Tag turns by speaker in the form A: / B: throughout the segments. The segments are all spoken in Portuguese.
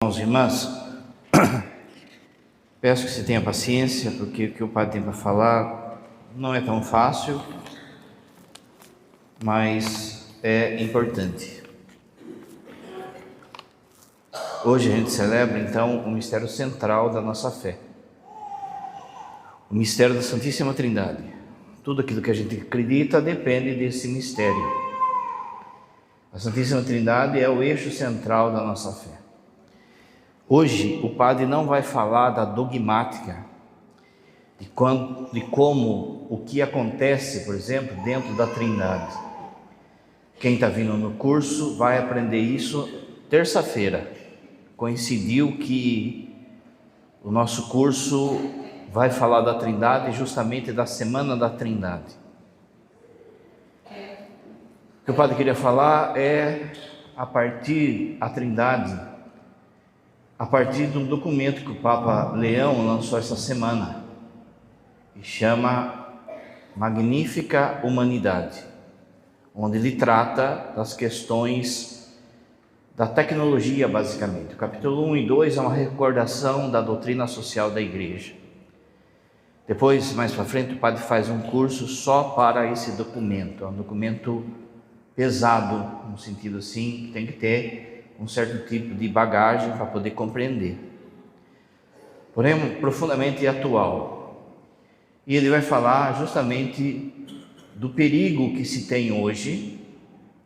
A: Irmãos e irmãs, peço que você tenha paciência, porque o que o Padre tem para falar não é tão fácil, mas é importante. Hoje a gente celebra então o mistério central da nossa fé, o mistério da Santíssima Trindade. Tudo aquilo que a gente acredita depende desse mistério. A Santíssima Trindade é o eixo central da nossa fé. Hoje o Padre não vai falar da dogmática, de como o que acontece, por exemplo, dentro da Trindade. Quem está vindo no curso vai aprender isso terça-feira. Coincidiu que o nosso curso vai falar da Trindade justamente da Semana da Trindade. O que o Padre queria falar é a Trindade, a partir de um documento que o Papa Leão lançou essa semana, que chama Magnífica Humanidade, onde ele trata das questões da tecnologia, basicamente. O capítulo 1 e 2 é uma recordação da doutrina social da Igreja. Depois, mais para frente, o Padre faz um curso só para esse documento. É um documento pesado, no sentido assim, que tem que ter um certo tipo de bagagem para poder compreender, porém profundamente atual. E ele vai falar justamente do perigo que se tem hoje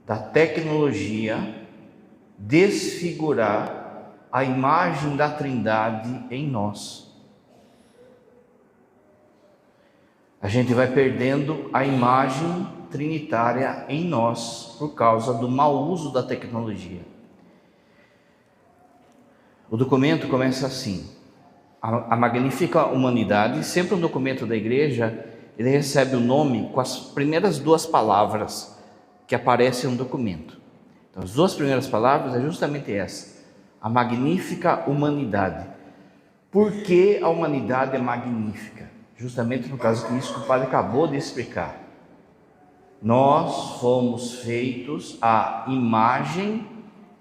A: da tecnologia desfigurar a imagem da Trindade em nós. A gente vai perdendo a imagem trinitária em nós por causa do mau uso da tecnologia. O documento começa assim: a Magnífica Humanidade. Sempre um documento da Igreja, ele recebe o nome com as primeiras duas palavras que aparecem no documento. Então, as duas primeiras palavras é justamente essa: a Magnífica Humanidade. Por que a humanidade é magnífica? Justamente por causa disso que o Padre acabou de explicar. Nós fomos feitos à imagem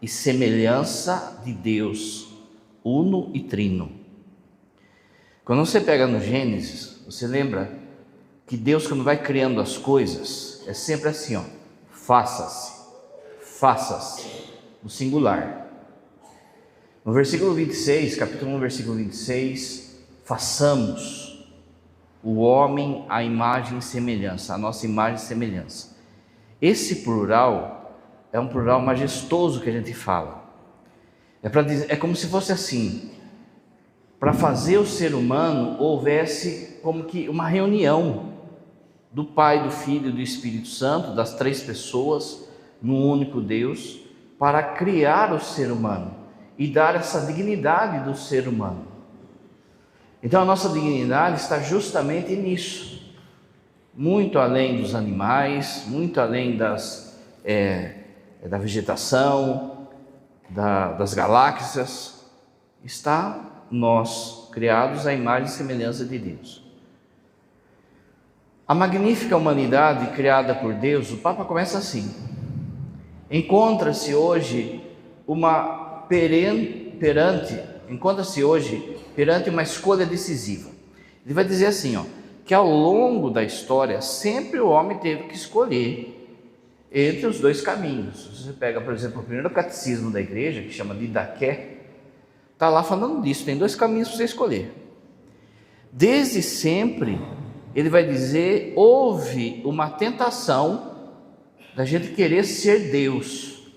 A: e semelhança de Deus, uno e trino. Quando você pega no Gênesis, você lembra que Deus, quando vai criando as coisas, é sempre assim, ó: faça-se, faça-se, no singular. No versículo 26, capítulo 1, versículo 26, façamos o homem à imagem e semelhança, a nossa imagem e semelhança. Esse plural é um plural majestoso que a gente fala. É como se fosse assim: para fazer o ser humano houvesse como que uma reunião do Pai, do Filho e do Espírito Santo, das três pessoas, num único Deus, para criar o ser humano e dar essa dignidade do ser humano. Então a nossa dignidade está justamente nisso, muito além dos animais, muito além da vegetação, das galáxias. Está nós, criados à imagem e semelhança de Deus. A magnífica humanidade criada por Deus, o Papa começa assim: encontra-se hoje perante uma escolha decisiva. Ele vai dizer assim, ó, que ao longo da história sempre o homem teve que escolher entre os dois caminhos. Se você pega, por exemplo, o primeiro catecismo da Igreja, que chama Didaqué, está lá falando disso: tem dois caminhos para você escolher. Desde sempre, ele vai dizer, houve uma tentação da gente querer ser Deus,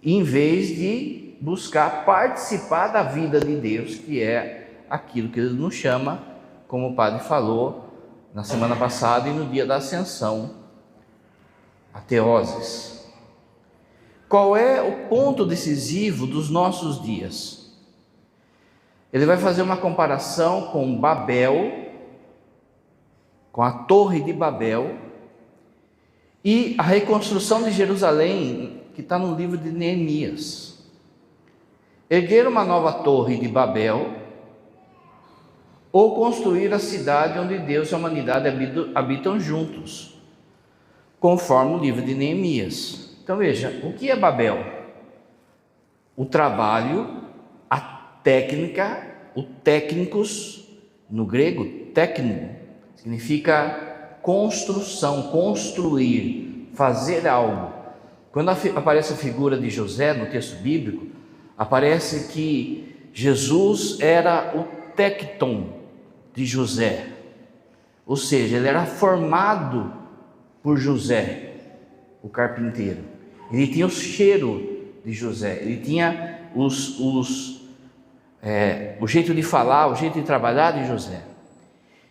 A: em vez de buscar participar da vida de Deus, que é aquilo que ele nos chama, como o Padre falou na semana passada e no dia da Ascensão, a teoses. Qual é o ponto decisivo dos nossos dias? Ele vai fazer uma comparação com Babel, com a Torre de Babel, e a reconstrução de Jerusalém, que está no livro de Neemias. Erguer uma nova Torre de Babel, ou construir a cidade onde Deus e a humanidade habitam juntos, conforme o livro de Neemias. Então veja, o que é Babel? o trabalho, a técnica, o técnicos, no grego, técnico, significa construção, construir, fazer algo. Quando aparece a figura de José no texto bíblico, aparece que Jesus era o tecton de José, ou seja, ele era formado por José, o carpinteiro. Ele tinha o cheiro de José, ele tinha o jeito de falar, o jeito de trabalhar de José.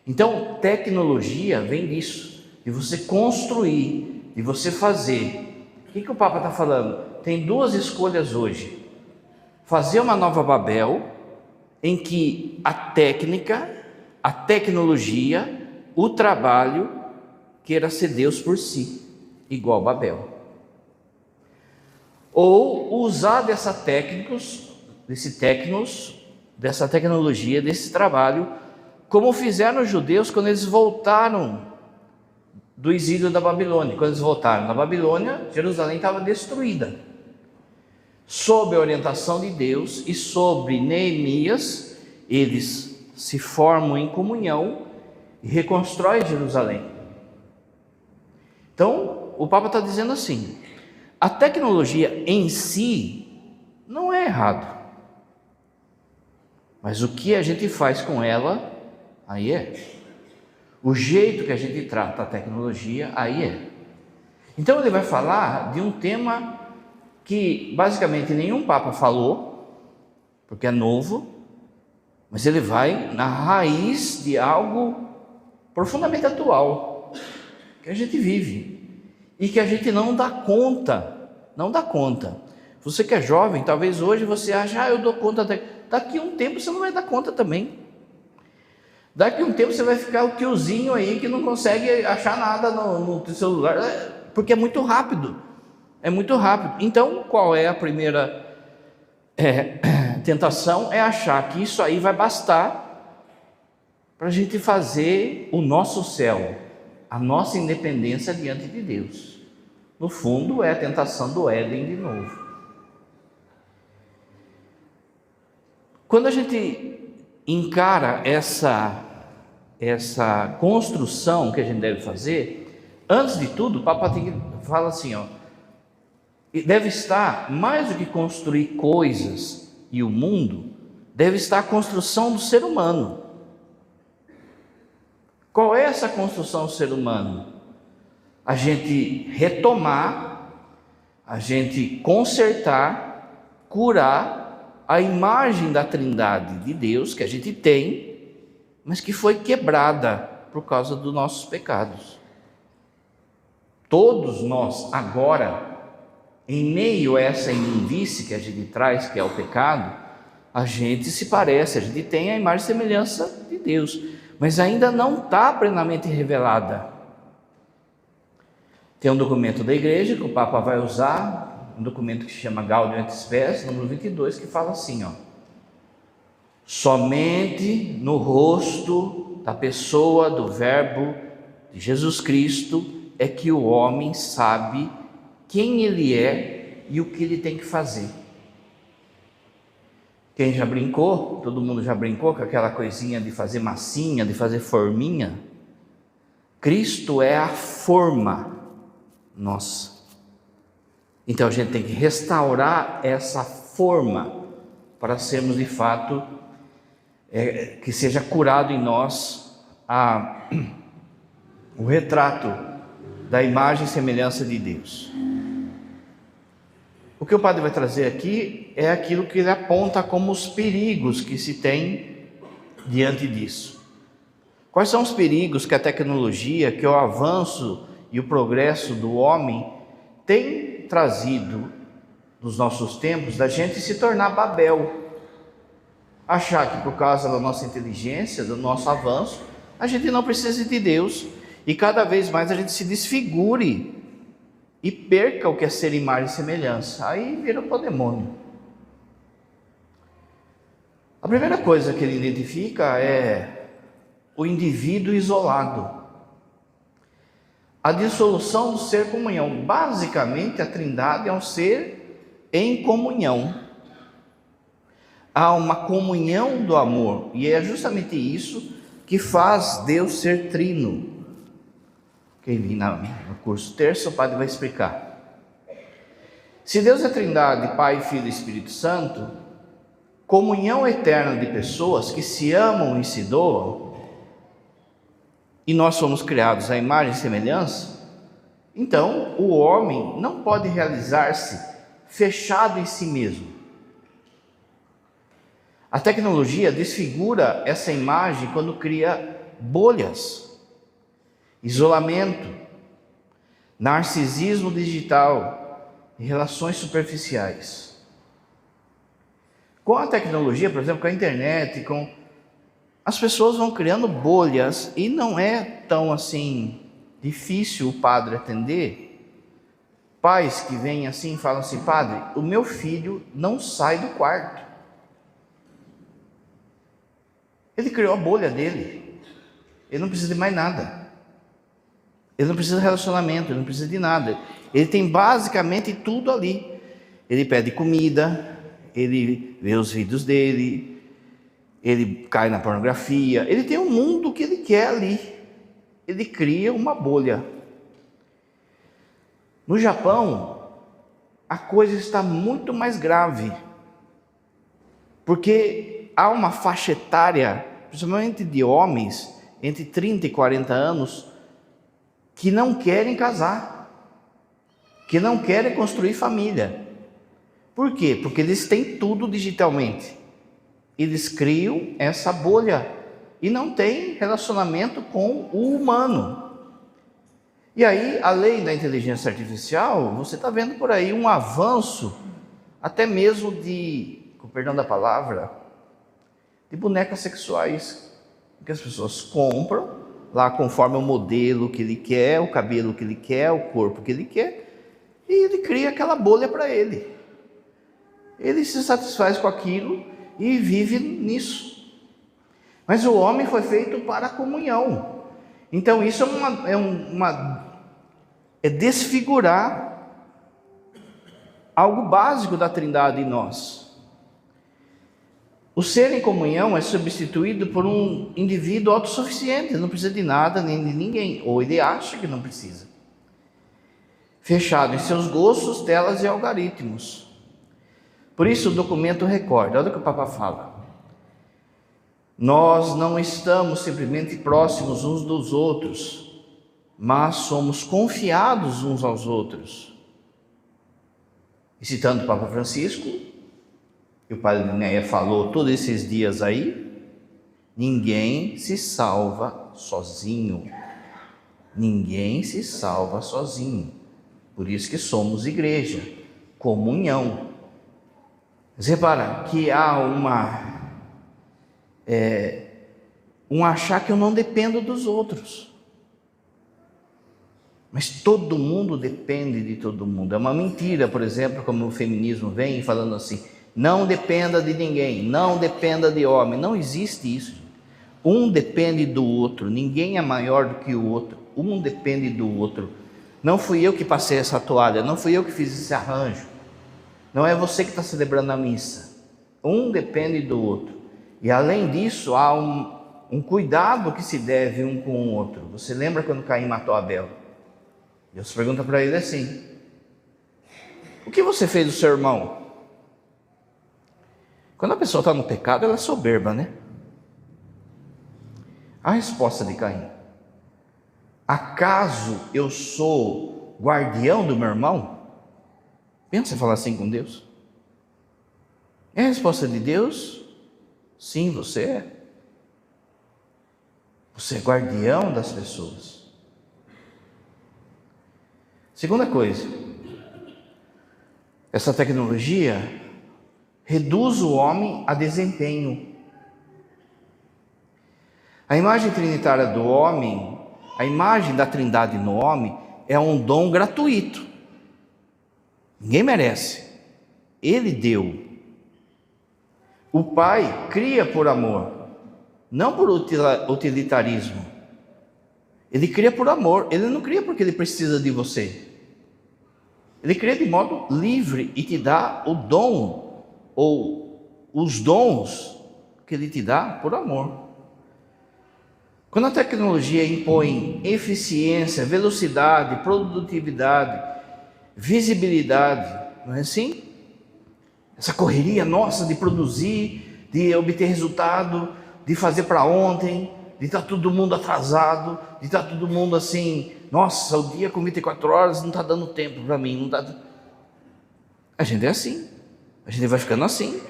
A: Então, tecnologia vem disso, de você construir, de você fazer. O que o Papa está falando? Tem duas escolhas hoje: fazer uma nova Babel, em que a técnica, a tecnologia, o trabalho queira ser Deus por si, igual Babel. Ou usar dessa tecnologia, desse trabalho, como fizeram os judeus quando eles voltaram do exílio da Babilônia. Quando eles voltaram da Babilônia, Jerusalém estava destruída. Sob a orientação de Deus e sobre Neemias, eles se formam em comunhão e reconstroem Jerusalém. Então, o Papa está dizendo assim: a tecnologia em si não é errado, mas o que a gente faz com ela, aí é. O jeito que a gente trata a tecnologia, aí é. Então ele vai falar de um tema que basicamente nenhum Papa falou, porque é novo, mas ele vai na raiz de algo profundamente atual, que a gente vive e que a gente não dá conta. Você que é jovem, talvez hoje você ache, eu dou conta. Daqui a um tempo você não vai dar conta também. Daqui a um tempo você vai ficar o tiozinho aí que não consegue achar nada no celular, porque é muito rápido. Então, qual é a primeira tentação? É achar que isso aí vai bastar para a gente fazer o nosso céu, a nossa independência diante de Deus. No fundo, é a tentação do Éden de novo. Quando a gente encara essa construção que a gente deve fazer, antes de tudo, o Papa fala assim, deve estar, mais do que construir coisas e o mundo, deve estar a construção do ser humano. Qual é essa construção do ser humano? A gente retomar, a gente consertar, curar a imagem da Trindade de Deus que a gente tem, mas que foi quebrada por causa dos nossos pecados. Todos nós agora, em meio a essa imundície que a gente traz, que é o pecado, a gente se parece, a gente tem a imagem e semelhança de Deus, mas ainda não está plenamente revelada. Tem um documento da igreja que o Papa vai usar, um documento que se chama Gaudium et Spes, número 22, que fala assim, somente no rosto da pessoa do Verbo de Jesus Cristo é que o homem sabe quem ele é e o que ele tem que fazer. Quem já brincou, todo mundo já brincou com aquela coisinha de fazer massinha, de fazer forminha? Cristo é a forma nossa. Então a gente tem que restaurar essa forma para sermos de fato, que seja curado em nós o retrato da imagem e semelhança de Deus. O que o padre vai trazer aqui é aquilo que ele aponta como os perigos que se tem diante disso. Quais são os perigos que a tecnologia, que o avanço e o progresso do homem tem trazido nos nossos tempos, da gente se tornar Babel? Achar que por causa da nossa inteligência, do nosso avanço, a gente não precisa de Deus e cada vez mais a gente se desfigure e perca o que é ser imagem e semelhança. Aí vira o podemônio. A primeira coisa que ele identifica é o indivíduo isolado. A dissolução do ser comunhão. Basicamente, a Trindade é um ser em comunhão. há uma comunhão do amor, e é justamente isso que faz Deus ser trino. Quem vir no curso terço, o padre vai explicar. Se Deus é Trindade, Pai, Filho e Espírito Santo, comunhão eterna de pessoas que se amam e se doam, e nós somos criados à imagem e semelhança, então o homem não pode realizar-se fechado em si mesmo. A tecnologia desfigura essa imagem quando cria bolhas, isolamento, narcisismo digital e relações superficiais. Com a tecnologia, por exemplo, com a internet, as pessoas vão criando bolhas e não é tão assim difícil o padre atender. Pais que vêm assim e falam assim: padre, o meu filho não sai do quarto. Ele criou a bolha dele. Ele não precisa de mais nada. Ele não precisa de relacionamento, ele não precisa de nada. Ele tem basicamente tudo ali. Ele pede comida, ele vê os vídeos dele, ele cai na pornografia, ele tem um mundo que ele quer ali. Ele cria uma bolha. No Japão, a coisa está muito mais grave, porque há uma faixa etária, principalmente de homens, entre 30 e 40 anos, que não querem casar, que não querem construir família. Por quê? Porque eles têm tudo digitalmente. Eles criam essa bolha e não têm relacionamento com o humano. E aí, além da inteligência artificial, você está vendo por aí um avanço, até mesmo com perdão da palavra, de bonecas sexuais, que as pessoas compram lá conforme o modelo que ele quer, o cabelo que ele quer, o corpo que ele quer, e ele cria aquela bolha para ele. Ele se satisfaz com aquilo e vive nisso. Mas o homem foi feito para a comunhão. Então isso é desfigurar algo básico da Trindade em nós. O ser em comunhão é substituído por um indivíduo autossuficiente, não precisa de nada nem de ninguém, ou ele acha que não precisa. Fechado em seus gostos, telas e algoritmos. Por isso o documento recorda, olha o que o Papa fala. Nós não estamos simplesmente próximos uns dos outros, mas somos confiados uns aos outros. E citando o Papa Francisco, que o padre Linéia falou todos esses dias aí, ninguém se salva sozinho. Ninguém se salva sozinho. Por isso que somos igreja, comunhão. Mas repara que há um achar que eu não dependo dos outros. Mas todo mundo depende de todo mundo. É uma mentira, por exemplo, como o feminismo vem falando assim: não dependa de ninguém, não dependa de homem. Não existe isso. Um depende do outro, ninguém é maior do que o outro. Um depende do outro. Não fui eu que passei essa toalha, não fui eu que fiz esse arranjo. Não é você que está celebrando a missa. Um depende do outro. E além disso, há um cuidado que se deve um com o outro. Você lembra quando Caim matou Abel? Deus pergunta para ele assim: o que você fez do seu irmão? Quando a pessoa está no pecado, ela é soberba, né? A resposta de Caim: acaso eu sou guardião do meu irmão? Pensa em falar assim com Deus. É a resposta de Deus? Sim, você é. Você é guardião das pessoas. Segunda coisa, essa tecnologia reduz o homem a desempenho. A imagem trinitária do homem, a imagem da Trindade no homem, é um dom gratuito. Ninguém merece. Ele deu. O Pai cria por amor, não por utilitarismo. Ele cria por amor. Ele não cria porque ele precisa de você. Ele cria de modo livre e te dá o dom ou os dons que Ele te dá por amor. Quando a tecnologia impõe eficiência, velocidade, produtividade, visibilidade, não é assim? Essa correria nossa de produzir, de obter resultado, de fazer para ontem, de estar todo mundo atrasado, de estar todo mundo assim, nossa, o dia com 24 horas não está dando tempo para mim, não tá... A gente é assim, a gente vai ficando assim,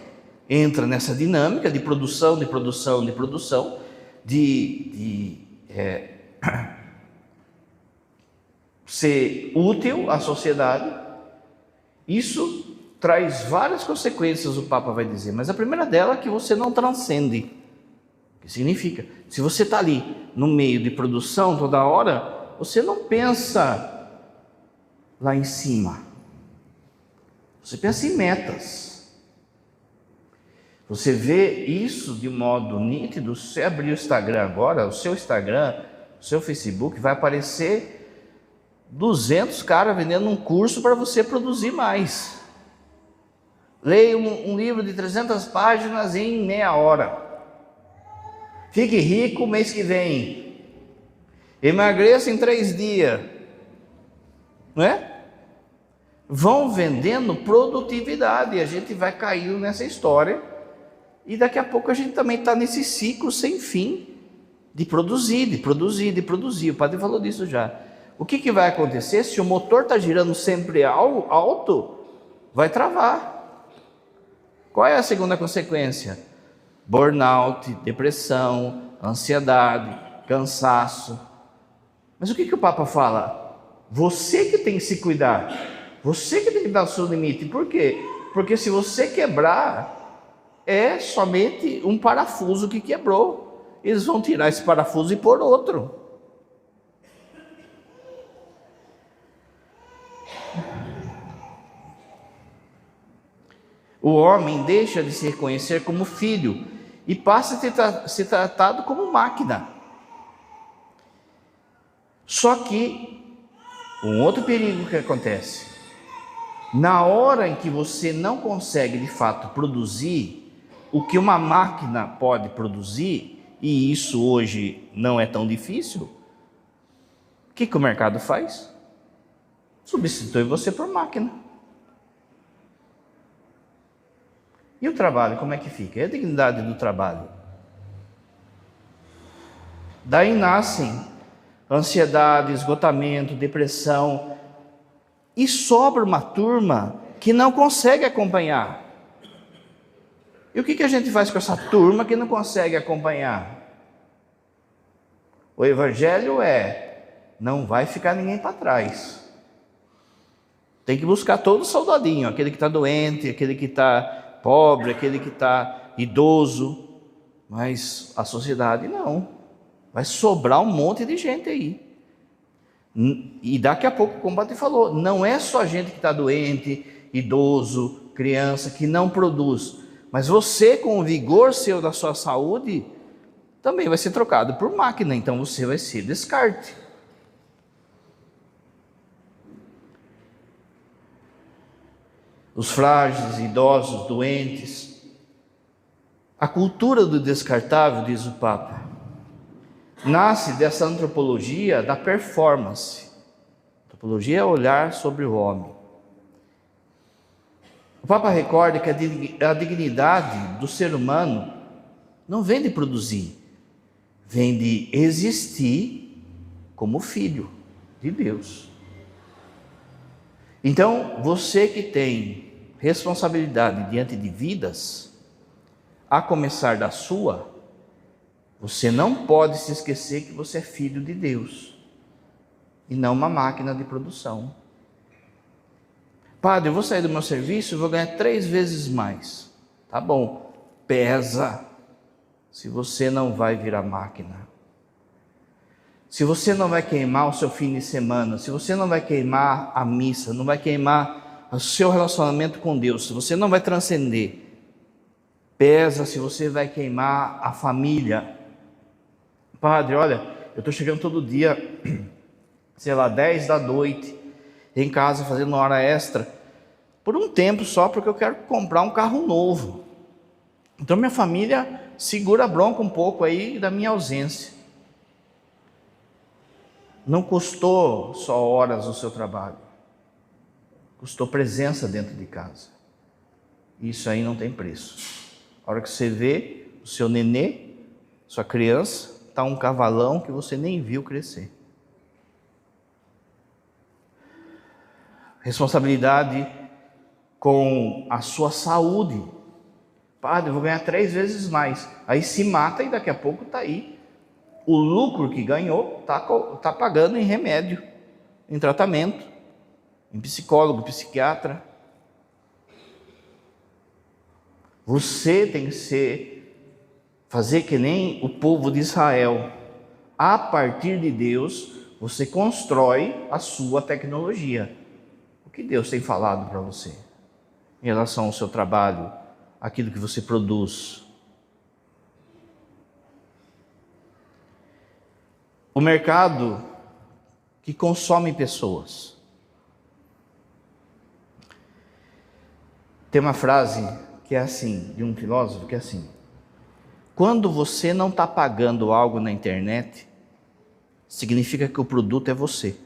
A: entra nessa dinâmica de produção, ser útil à sociedade. Isso traz várias consequências, o Papa vai dizer, mas a primeira dela é que você não transcende. O que significa? Se você está ali no meio de produção toda hora, você não pensa lá em cima, você pensa em metas. Você vê isso de modo nítido. Se você abrir o Instagram agora, o seu Instagram, o seu Facebook, vai aparecer 200 caras vendendo um curso para você produzir mais. Leia um livro de 300 páginas em meia hora. Fique rico mês que vem. Emagreça em 3 dias. Não é? Vão vendendo produtividade e a gente vai caindo nessa história. E daqui a pouco a gente também está nesse ciclo sem fim de produzir. O padre falou disso já. O que vai acontecer se o motor está girando sempre alto? Vai travar. Qual é a segunda consequência? Burnout, depressão, ansiedade, cansaço. Mas o que o Papa fala? Você que tem que se cuidar. Você que tem que dar o seu limite. Por quê? Porque se você quebrar, é somente um parafuso que quebrou. Eles vão tirar esse parafuso e pôr outro. O homem deixa de se reconhecer como filho e passa a ser tratado como máquina. Só que um outro perigo que acontece: na hora em que você não consegue de fato produzir o que uma máquina pode produzir, e isso hoje não é tão difícil, o que o mercado faz? Substitui você por máquina. E o trabalho, como é que fica? E a dignidade do trabalho? Daí nascem ansiedade, esgotamento, depressão, e sobra uma turma que não consegue acompanhar. E o que a gente faz com essa turma que não consegue acompanhar? O evangelho não vai ficar ninguém para trás. Tem que buscar todo soldadinho, aquele que está doente, aquele que está pobre, aquele que está idoso. Mas a sociedade não. Vai sobrar um monte de gente aí. E daqui a pouco, como o padre falou, não é só gente que está doente, idoso, criança, que não produz. Mas você, com o vigor seu da sua saúde, também vai ser trocado por máquina. Então você vai ser descarte. Os frágeis, idosos, doentes. A cultura do descartável, diz o Papa, nasce dessa antropologia da performance. A antropologia é olhar sobre o homem. O Papa recorda que a dignidade do ser humano não vem de produzir, vem de existir como filho de Deus. Então, você que tem responsabilidade diante de vidas, a começar da sua, você não pode se esquecer que você é filho de Deus e não uma máquina de produção. Padre, eu vou sair do meu serviço e vou ganhar 3 vezes mais. Tá bom, pesa se você não vai virar máquina. Se você não vai queimar o seu fim de semana, se você não vai queimar a missa, não vai queimar o seu relacionamento com Deus, se você não vai transcender, pesa se você vai queimar a família. Padre, olha, eu estou chegando todo dia, 10 da noite, em casa fazendo hora extra, por um tempo só, porque eu quero comprar um carro novo. Então minha família segura a bronca um pouco aí da minha ausência. Não custou só horas o seu trabalho, custou presença dentro de casa. Isso aí não tem preço. A hora que você vê o seu nenê, sua criança, está um cavalão que você nem viu crescer. Responsabilidade com a sua saúde. Padre, eu vou ganhar 3 vezes mais. Aí se mata e daqui a pouco está aí. O lucro que ganhou está pagando em remédio, em tratamento, em psicólogo, psiquiatra. Você tem que fazer que nem o povo de Israel. A partir de Deus, você constrói a sua tecnologia. O que Deus tem falado para você em relação ao seu trabalho, aquilo que você produz? O mercado que consome pessoas. Tem uma frase que é assim, de um filósofo, que é assim: quando você não está pagando algo na internet, significa que o produto é você.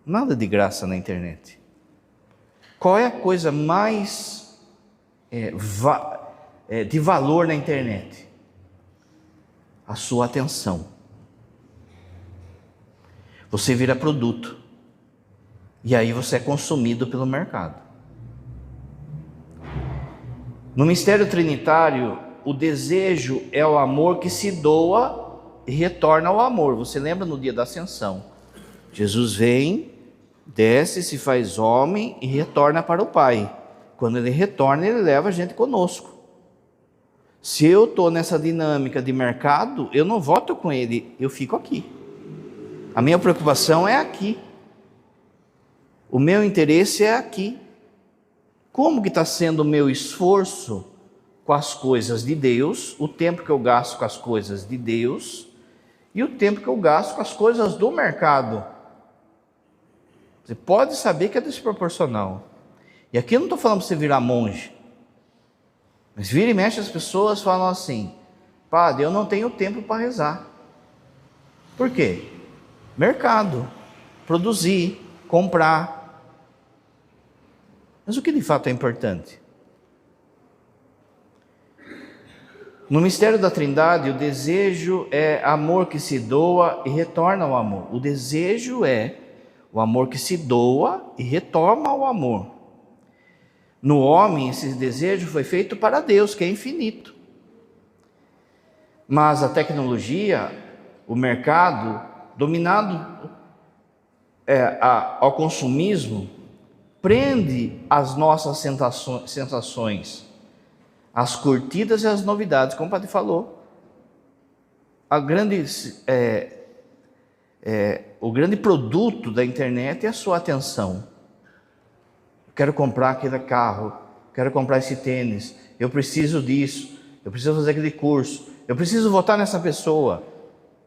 A: Nada de graça na internet. Qual é a coisa mais de valor na internet? A sua atenção. Você vira produto. E aí você é consumido pelo mercado. No mistério trinitário, o desejo é o amor que se doa e retorna ao amor. Você lembra no dia da ascensão? Jesus vem, desce, se faz homem e retorna para o Pai. Quando ele retorna, ele leva a gente conosco. Se eu estou nessa dinâmica de mercado, eu não volto com ele, eu fico aqui. A minha preocupação é aqui. O meu interesse é aqui. Como que está sendo o meu esforço com as coisas de Deus, o tempo que eu gasto com as coisas de Deus e o tempo que eu gasto com as coisas do mercado? Você pode saber que é desproporcional. E aqui eu não estou falando para você virar monge. Mas vira e mexe, as pessoas falam assim: padre, eu não tenho tempo para rezar. Por quê? Mercado, produzir, comprar. Mas o que de fato é importante? No mistério da Trindade, o desejo é amor que se doa e retorna ao amor. O desejo é o amor que se doa e retorna ao amor. No homem, esse desejo foi feito para Deus, que é infinito. Mas a tecnologia, o mercado, dominado ao consumismo, prende as nossas sensações, as curtidas e as novidades, como o padre falou. O grande produto da internet é a sua atenção. Quero comprar aquele carro, quero comprar esse tênis, eu preciso disso, eu preciso fazer aquele curso, eu preciso votar nessa pessoa,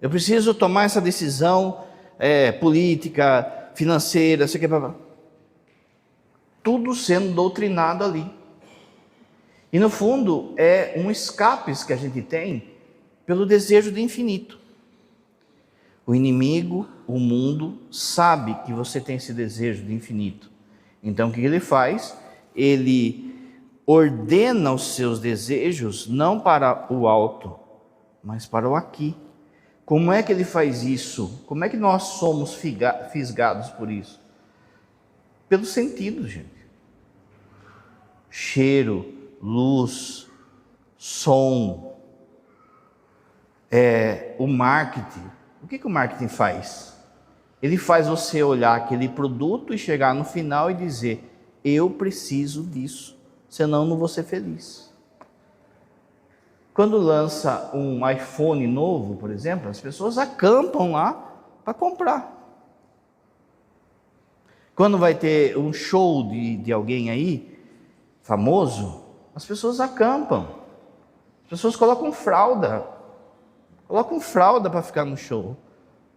A: eu preciso tomar essa decisão política, financeira, sei que, tudo sendo doutrinado ali. E no fundo é um escape que a gente tem pelo desejo do infinito. O inimigo, o mundo, sabe que você tem esse desejo do infinito. Então o que ele faz? Ele ordena os seus desejos não para o alto, mas para o aqui. Como é que ele faz isso? Como é que nós somos fisgados por isso? Pelos sentidos, gente. Cheiro, luz, som, o marketing. O que o marketing faz? Ele faz você olhar aquele produto e chegar no final e dizer: eu preciso disso, senão não vou ser feliz. Quando lança um iPhone novo, por exemplo, as pessoas acampam lá para comprar. Quando vai ter um show de alguém aí, famoso, as pessoas acampam. As pessoas colocam fralda para ficar no show.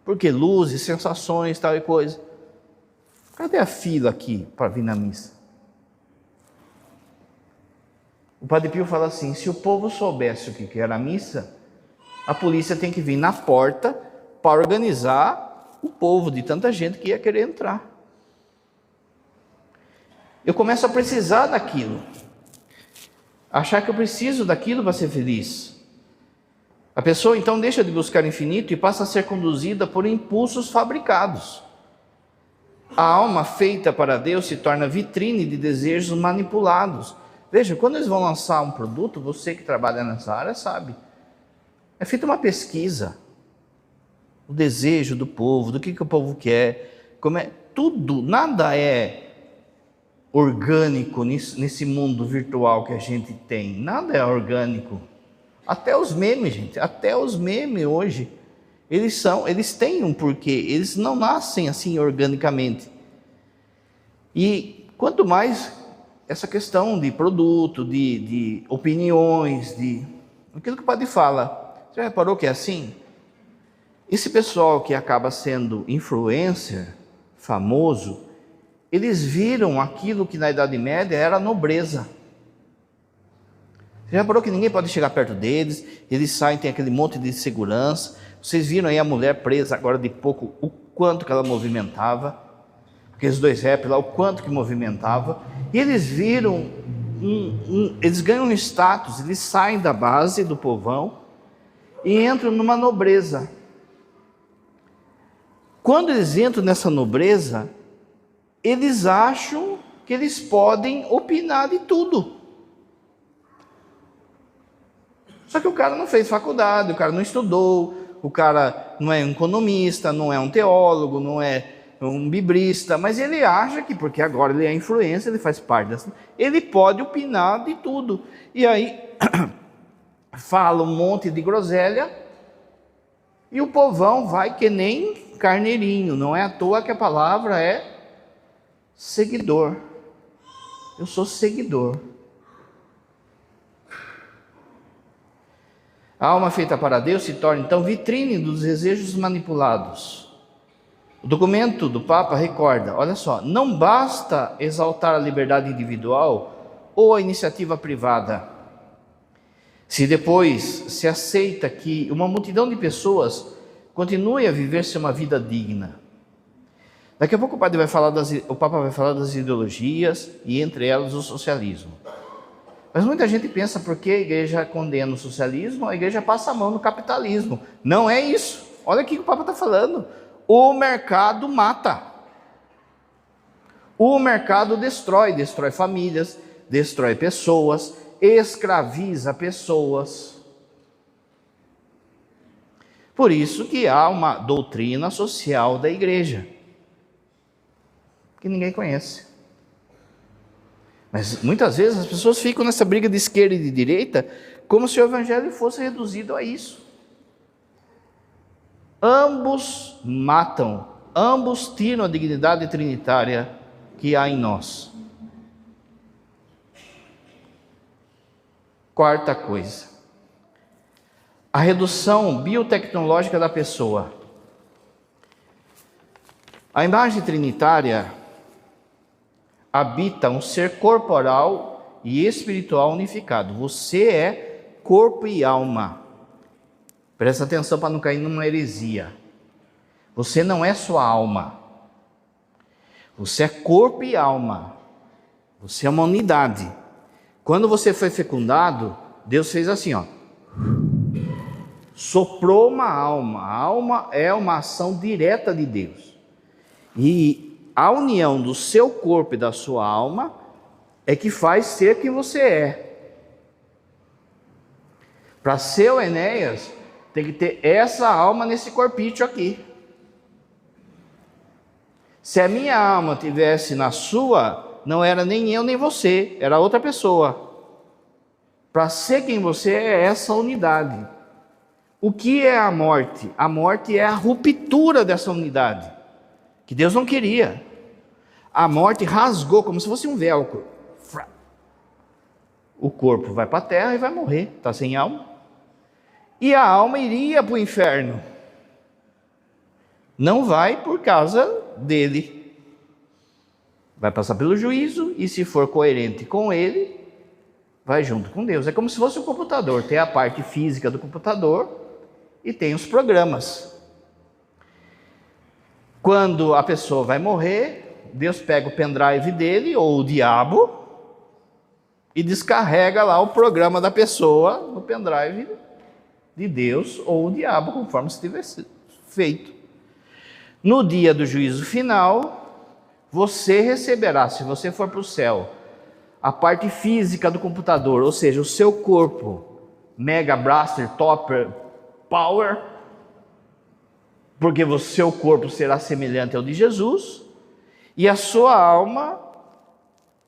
A: Porque luzes, sensações, tal e coisa. Cadê a fila aqui para vir na missa? O Padre Pio fala assim: se o povo soubesse o que era a missa, a polícia tem que vir na porta para organizar o povo de tanta gente que ia querer entrar. Eu começo a precisar daquilo, achar que eu preciso daquilo para ser feliz. A pessoa então deixa de buscar o infinito e passa a ser conduzida por impulsos fabricados. A alma feita para Deus se torna vitrine de desejos manipulados. Veja, quando eles vão lançar um produto, você que trabalha nessa área sabe, é feita uma pesquisa, o desejo do povo, do que o povo quer, como é, tudo, nada é orgânico nesse mundo virtual que a gente tem, nada é orgânico. Até os memes, gente, até os memes hoje, eles têm um porquê, eles não nascem assim organicamente. E quanto mais essa questão de produto, de opiniões, de aquilo que o padre fala, você já reparou que é assim? Esse pessoal que acaba sendo influencer, famoso, eles viram aquilo que na Idade Média era nobreza. Você já reparou que ninguém pode chegar perto deles, eles saem, tem aquele monte de segurança. Vocês viram aí a mulher presa agora de pouco, o quanto que ela movimentava, aqueles dois rappers lá, o quanto que movimentava, e eles viram, eles ganham um status, eles saem da base do povão e entram numa nobreza. Quando eles entram nessa nobreza, eles acham que eles podem opinar de tudo. Só que o cara não fez faculdade, o cara não estudou, o cara não é um economista, não é um teólogo, não é um biblista, mas ele acha que, porque agora ele é influência, ele faz parte dessa, ele pode opinar de tudo. E aí fala um monte de groselha e o povão vai que nem carneirinho. Não é à toa que a palavra é seguidor. Eu sou seguidor. A alma feita para Deus se torna então vitrine dos desejos manipulados. O documento do Papa recorda, olha só, não basta exaltar a liberdade individual ou a iniciativa privada. Se depois se aceita que uma multidão de pessoas continue a viver-se uma vida digna. Daqui a pouco o Papa vai falar das ideologias e entre elas o socialismo. Mas muita gente pensa, porque a igreja condena o socialismo, a igreja passa a mão no capitalismo. Não é isso. Olha o que o Papa está falando. O mercado mata. O mercado destrói famílias, destrói pessoas, escraviza pessoas. Por isso que há uma doutrina social da igreja, que ninguém conhece. Mas muitas vezes as pessoas ficam nessa briga de esquerda e de direita, como se o evangelho fosse reduzido a isso. Ambos matam, ambos tiram a dignidade trinitária que há em nós. Quarta coisa, a redução biotecnológica da pessoa. A imagem trinitária habita um ser corporal e espiritual unificado. Você é corpo e alma. Presta atenção para não cair numa heresia. Você não é sua alma. Você é corpo e alma. Você é uma unidade. Quando você foi fecundado, Deus fez assim, ó. Soprou uma alma. A alma é uma ação direta de Deus. E a união do seu corpo e da sua alma é que faz ser quem você é. Para ser o Enéas, tem que ter essa alma nesse corpício aqui. Se a minha alma tivesse na sua, não era nem eu nem você, era outra pessoa. Para ser quem você é essa unidade. O que é a morte? A morte é a ruptura dessa unidade, que Deus não queria. A morte rasgou como se fosse um velcro. O corpo vai para a terra e vai morrer, está sem alma. E a alma iria para o inferno. Não vai por causa dele. Vai passar pelo juízo e, se for coerente com ele, vai junto com Deus. É como se fosse um computador, tem a parte física do computador e tem os programas. Quando a pessoa vai morrer, Deus pega o pendrive dele, ou o diabo, e descarrega lá o programa da pessoa no pendrive de Deus ou o diabo, conforme estivesse feito. No dia do juízo final, você receberá, se você for para o céu, a parte física do computador, ou seja, o seu corpo, Mega Blaster Topper Power, porque o seu corpo será semelhante ao de Jesus, e a sua alma,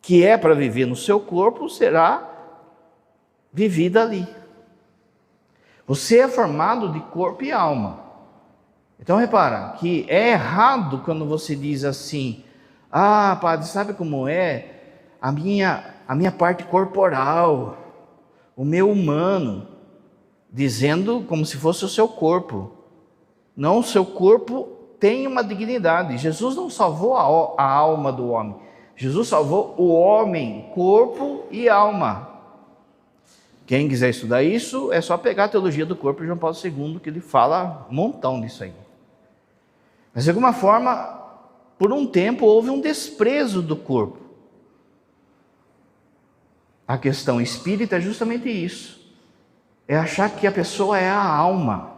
A: que é para viver no seu corpo, será vivida ali. Você é formado de corpo e alma. Então repara que é errado quando você diz assim: ah, padre, sabe como é? A minha parte corporal, o meu humano, dizendo como se fosse o seu corpo. Não, o seu corpo tem uma dignidade. Jesus não salvou a alma do homem. Jesus salvou o homem, corpo e alma. Quem quiser estudar isso, é só pegar a teologia do corpo de João Paulo II, que ele fala um montão disso aí. Mas de alguma forma, por um tempo, houve um desprezo do corpo. A questão espírita é justamente isso. É achar que a pessoa é a alma.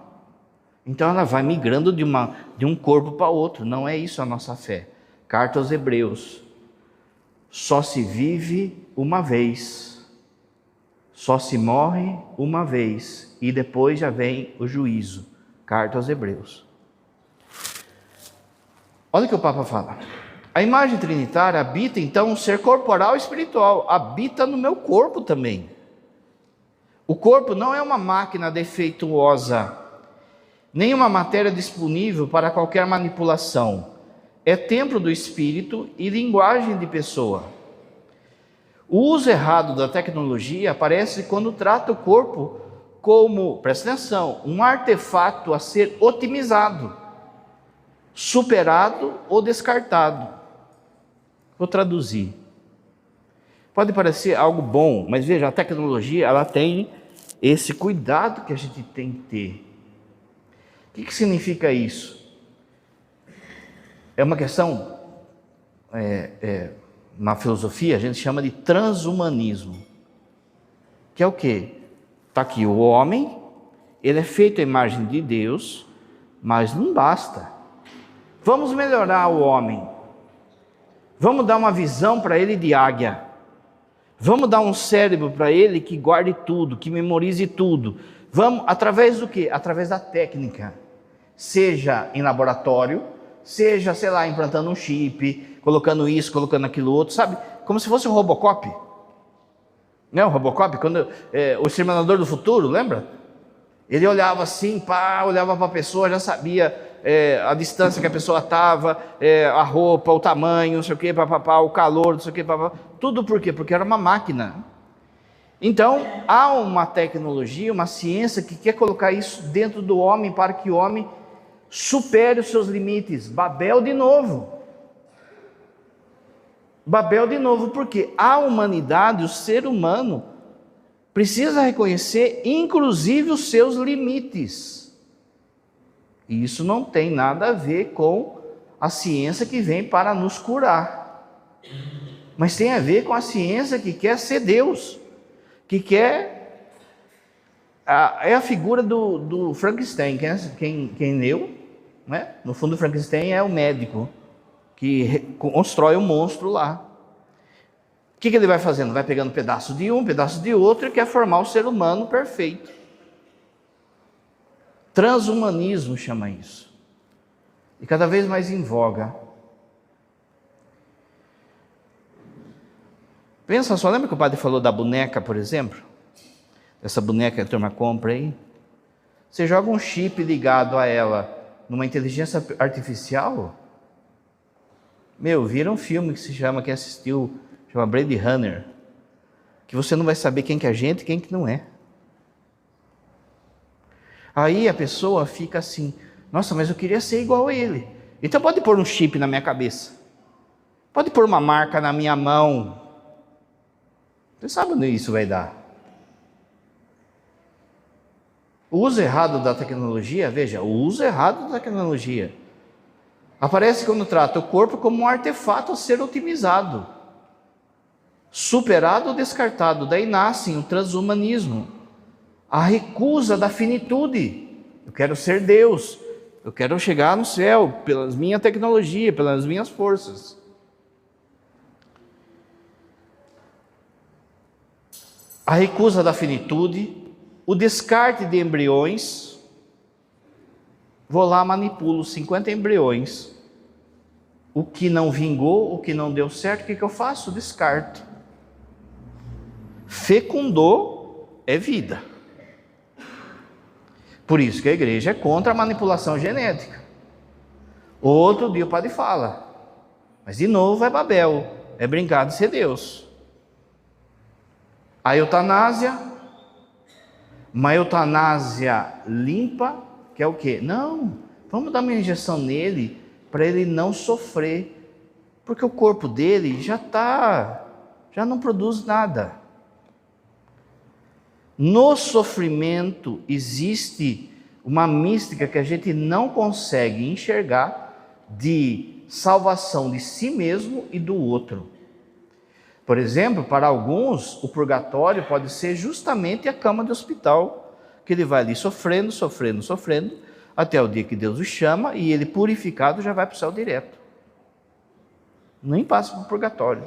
A: Então ela vai migrando de um corpo para outro. Não é isso a nossa fé. Carta aos Hebreus. Só se vive uma vez. Só se morre uma vez. E depois já vem o juízo. Carta aos Hebreus. Olha o que o Papa fala. A imagem trinitária habita então um ser corporal e espiritual. Habita no meu corpo também. O corpo não é uma máquina defeituosa, nem uma matéria disponível para qualquer manipulação. É templo do espírito e linguagem de pessoa. O uso errado da tecnologia aparece quando trata o corpo como, presta atenção, um artefato a ser otimizado, superado ou descartado. Vou traduzir. Pode parecer algo bom, mas veja, a tecnologia ela tem esse cuidado que a gente tem que ter. O que significa isso? É uma questão, na filosofia a gente chama de transhumanismo. Que é o quê? Está aqui o homem, ele é feito à imagem de Deus, mas não basta. Vamos melhorar o homem. Vamos dar uma visão para ele de águia. Vamos dar um cérebro para ele que guarde tudo, que memorize tudo. Vamos, através do quê? Através da técnica. Seja em laboratório, seja, sei lá, implantando um chip, colocando isso, colocando aquilo outro, sabe? Como se fosse um Robocop. Não é o Robocop? Quando, o Exterminador do Futuro, lembra? Ele olhava assim, olhava para a pessoa, já sabia a distância que a pessoa estava, a roupa, o tamanho, não sei o que, o calor, não sei o que, tudo por quê? Porque era uma máquina. Então, há uma tecnologia, uma ciência que quer colocar isso dentro do homem para que o homem supere os seus limites. Babel de novo. Babel de novo, porque a humanidade, o ser humano, precisa reconhecer inclusive os seus limites. E isso não tem nada a ver com a ciência que vem para nos curar. Mas tem a ver com a ciência que quer ser Deus. Que quer... é a figura do Frankenstein. Quem leu, né? No fundo, o Frankenstein é o médico que constrói o monstro lá. O que ele vai fazendo? Vai pegando pedaço de um, pedaço de outro e quer formar o ser humano perfeito. Transhumanismo chama isso. E cada vez mais em voga. Pensa só, lembra que o padre falou da boneca, por exemplo? Essa boneca que a turma compra aí. Você joga um chip ligado a ela numa inteligência artificial. Vira um filme que se chama, quem assistiu, chama Blade Runner. Que você não vai saber quem que é a gente e quem que não é. Aí a pessoa fica assim, nossa, mas eu queria ser igual a ele. Então pode pôr um chip na minha cabeça. Pode pôr uma marca na minha mão. Você sabe onde isso vai dar? O uso errado da tecnologia, veja, o uso errado da tecnologia aparece quando trata o corpo como um artefato a ser otimizado, superado ou descartado. Daí nasce o transhumanismo, a recusa da finitude. Eu quero ser Deus, eu quero chegar no céu pelas minha tecnologia, pelas minhas forças. A recusa da finitude, o descarte de embriões. Vou lá, manipulo 50 embriões. O que não vingou, o que não deu certo, o que eu faço? Descarto. Fecundou é vida. Por isso que a igreja é contra a manipulação genética. Outro dia o padre fala, mas de novo é Babel, é brincar de ser Deus. A eutanásia, uma eutanásia limpa, que é o quê? Não, vamos dar uma injeção nele para ele não sofrer, porque o corpo dele já não produz nada. No sofrimento existe uma mística que a gente não consegue enxergar de salvação de si mesmo e do outro. Por exemplo, para alguns, o purgatório pode ser justamente a cama de hospital, que ele vai ali sofrendo, até o dia que Deus o chama e ele purificado já vai para o céu direto. Nem passa para o purgatório.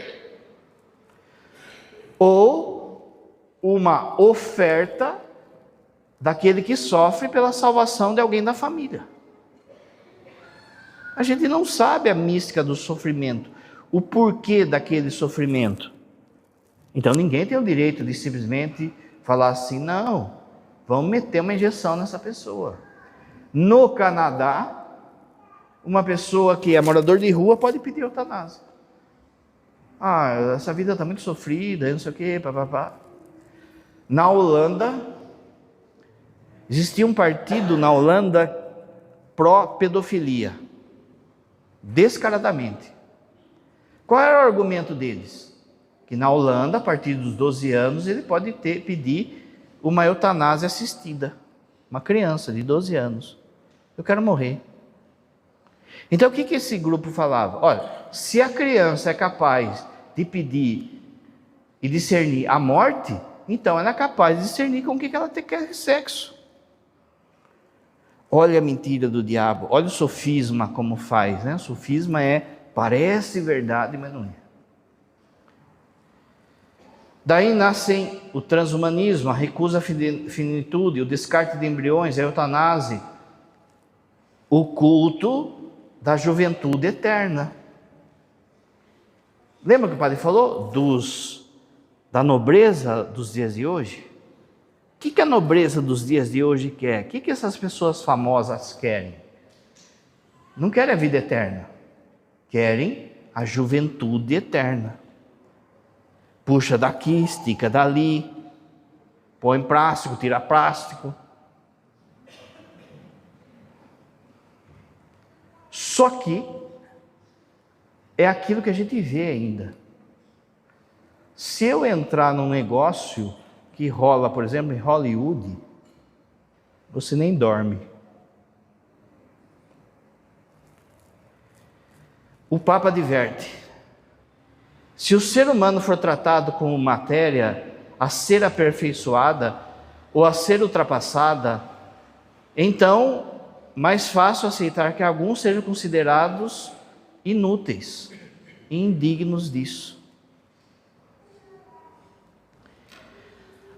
A: Ou uma oferta daquele que sofre pela salvação de alguém da família. A gente não sabe a mística do sofrimento, o porquê daquele sofrimento. Então ninguém tem o direito de simplesmente falar assim, não, vamos meter uma injeção nessa pessoa. No Canadá, uma pessoa que é morador de rua pode pedir eutanásia. Ah, essa vida está muito sofrida, não sei o quê, papapá. Na Holanda, existia um partido na Holanda pró-pedofilia, descaradamente. Qual era o argumento deles? Que na Holanda, a partir dos 12 anos, ele pode pedir uma eutanásia assistida. Uma criança de 12 anos. Eu quero morrer. Então o que esse grupo falava? Olha, se a criança é capaz de pedir e discernir a morte, então ela é capaz de discernir com o que ela quer sexo. Olha a mentira do diabo, olha o sofisma como faz, né? O sofisma parece verdade, mas não é. Daí nascem o transhumanismo, a recusa à finitude, o descarte de embriões, a eutanásia, o culto da juventude eterna. Lembra que o padre falou da nobreza dos dias de hoje? O que a nobreza dos dias de hoje quer? O que essas pessoas famosas querem? Não querem a vida eterna, querem a juventude eterna. Puxa daqui, estica dali, põe plástico, tira plástico. Só que é aquilo que a gente vê ainda. Se eu entrar num negócio que rola, por exemplo, em Hollywood, você nem dorme. O Papa adverte: se o ser humano for tratado como matéria a ser aperfeiçoada ou a ser ultrapassada, então mais fácil aceitar que alguns sejam considerados inúteis e indignos disso.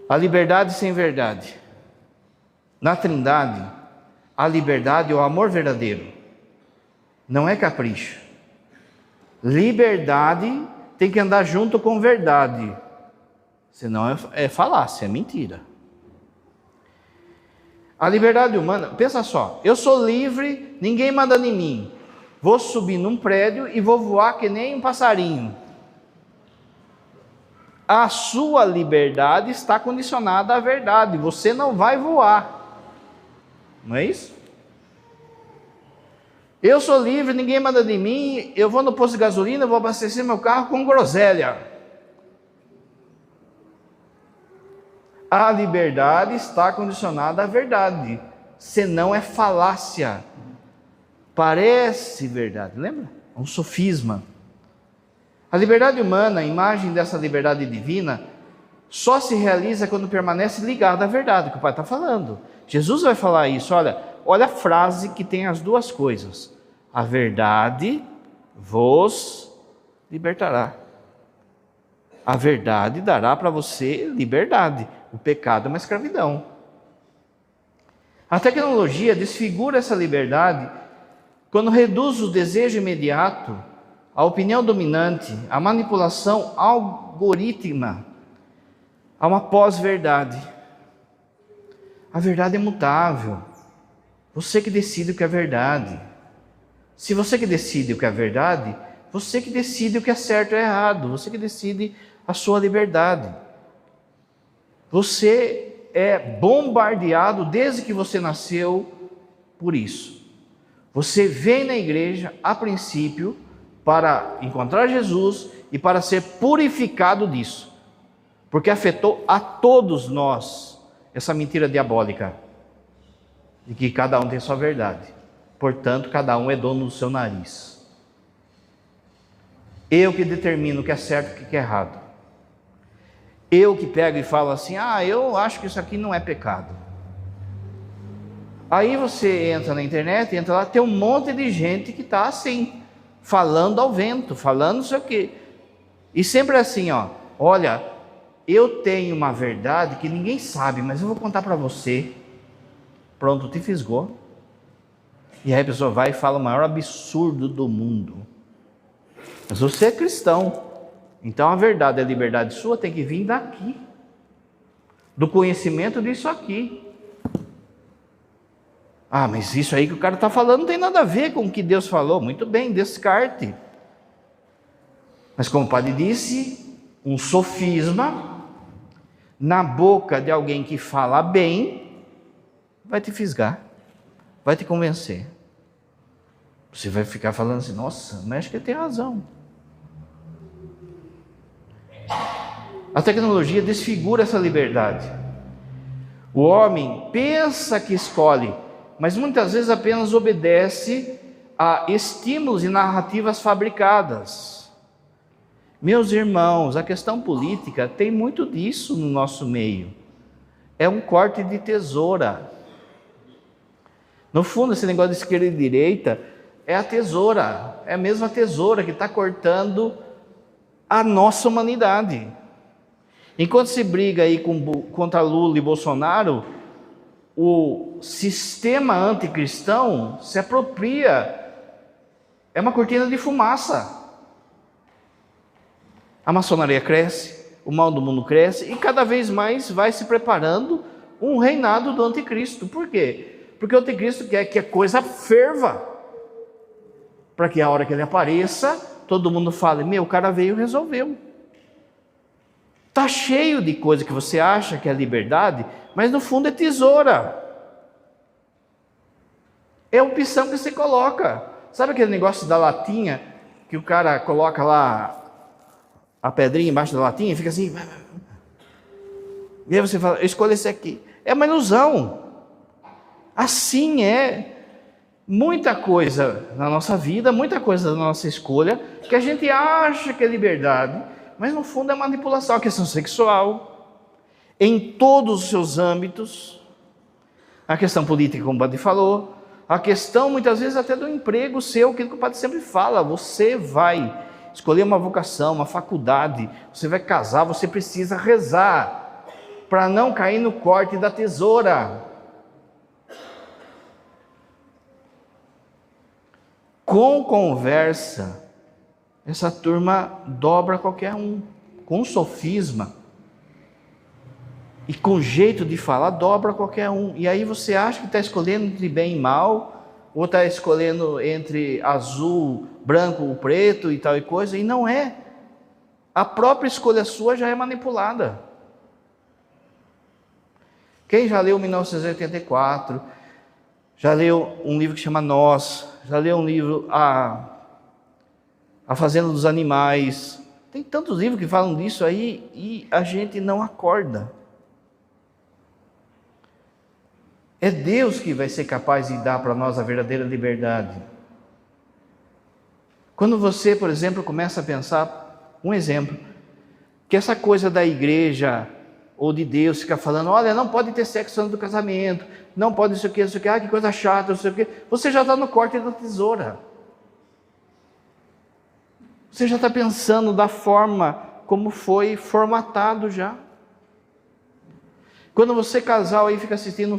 A: A liberdade sem verdade. Na Trindade, a liberdade é o amor verdadeiro, não é capricho. Liberdade tem que andar junto com verdade, senão é falácia, é mentira. A liberdade humana, pensa só, eu sou livre, ninguém manda em mim, vou subir num prédio e vou voar que nem um passarinho. A sua liberdade está condicionada à verdade, você não vai voar, não é isso? Eu sou livre, ninguém manda de mim, eu vou no posto de gasolina, eu vou abastecer meu carro com groselha. A liberdade está condicionada à verdade, senão é falácia. Parece verdade, lembra? É um sofisma. A liberdade humana, a imagem dessa liberdade divina, só se realiza quando permanece ligada à verdade, que o Pai está falando. Jesus vai falar isso, olha a frase que tem as duas coisas. A verdade vos libertará. A verdade dará para você liberdade. O pecado é uma escravidão. A tecnologia desfigura essa liberdade quando reduz o desejo imediato, a opinião dominante, a manipulação algorítmica a uma pós-verdade. A verdade é mutável. Você que decide o que é verdade. Se você que decide o que é verdade, você que decide o que é certo ou errado. Você que decide a sua liberdade. Você é bombardeado desde que você nasceu por isso. Você vem na igreja, a princípio, para encontrar Jesus e para ser purificado disso. Porque afetou a todos nós essa mentira diabólica de que cada um tem sua verdade. Portanto, cada um é dono do seu nariz. Eu que determino o que é certo e o que é errado. Eu que pego e falo assim, eu acho que isso aqui não é pecado. Aí você entra na internet, entra lá, tem um monte de gente que está assim, falando ao vento, falando não sei o quê. E sempre assim, olha, eu tenho uma verdade que ninguém sabe, mas eu vou contar para você. Pronto, te fisgou. E aí a pessoa vai e fala o maior absurdo do mundo. Mas você é cristão. Então a verdade, a liberdade sua tem que vir daqui. Do conhecimento disso aqui. Mas isso aí que o cara está falando não tem nada a ver com o que Deus falou. Muito bem, descarte. Mas como o padre disse, um sofisma na boca de alguém que fala bem, vai te fisgar, vai te convencer. Você vai ficar falando assim, nossa, mas acho que ele tem razão. A tecnologia desfigura essa liberdade. O homem pensa que escolhe, mas muitas vezes apenas obedece a estímulos e narrativas fabricadas. Meus irmãos, a questão política tem muito disso no nosso meio. É um corte de tesoura. No fundo, esse negócio de esquerda e direita é a tesoura. É a mesma tesoura que está cortando a nossa humanidade. Enquanto se briga aí contra Lula e Bolsonaro, o sistema anticristão se apropria. É uma cortina de fumaça. A maçonaria cresce, o mal do mundo cresce e cada vez mais vai se preparando um reinado do anticristo. Por quê? Porque o anticristo quer que a coisa ferva, para que a hora que ele apareça, todo mundo fale, o cara veio e resolveu. Está cheio de coisa que você acha que é liberdade, mas no fundo é tesoura. É a opção que você coloca. Sabe aquele negócio da latinha, que o cara coloca lá a pedrinha embaixo da latinha e fica assim. E aí você fala, escolha esse aqui. É uma ilusão. Assim é muita coisa na nossa vida, muita coisa na nossa escolha, que a gente acha que é liberdade, mas no fundo é manipulação. A questão sexual, em todos os seus âmbitos, a questão política, como o padre falou, a questão muitas vezes até do emprego seu, aquilo que o padre sempre fala, você vai escolher uma vocação, uma faculdade, você vai casar, você precisa rezar para não cair no corte da tesoura. Com conversa, essa turma dobra qualquer um, com sofisma e com jeito de falar, dobra qualquer um. E aí você acha que está escolhendo entre bem e mal, ou está escolhendo entre azul, branco, preto e tal e coisa, e não é. A própria escolha sua já é manipulada. Quem já leu 1984, já leu um livro que chama Nós, já leu um livro A Fazenda dos Animais, tem tantos livros que falam disso aí e a gente não acorda. É Deus que vai ser capaz de dar para nós a verdadeira liberdade. Quando você, por exemplo, começa a pensar, um exemplo, que essa coisa da igreja ou de Deus fica falando, olha, não pode ter sexo antes do casamento, não pode isso aqui, que coisa chata, isso aqui. Você já está no corte da tesoura. Você já está pensando da forma como foi formatado já. Quando você casal aí fica assistindo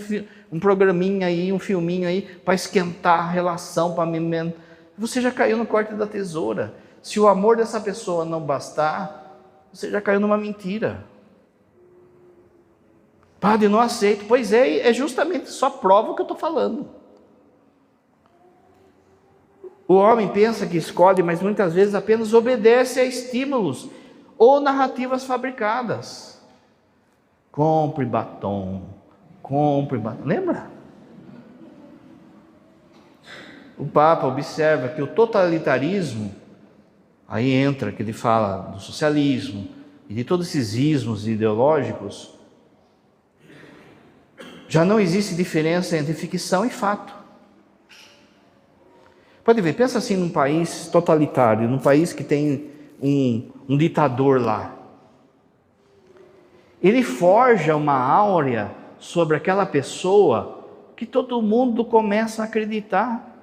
A: um programinha aí, um filminho aí, para esquentar a relação, para você já caiu no corte da tesoura. Se o amor dessa pessoa não bastar, você já caiu numa mentira. Padre, não aceito. Pois é justamente só prova o que eu estou falando. O homem pensa que escolhe, mas muitas vezes apenas obedece a estímulos ou narrativas fabricadas. Compre batom. Lembra? O Papa observa que o totalitarismo, aí entra que ele fala do socialismo e de todos esses ismos ideológicos, já não existe diferença entre ficção e fato. Pode ver, pensa assim num país totalitário, num país que tem um ditador lá. Ele forja uma áurea sobre aquela pessoa que todo mundo começa a acreditar,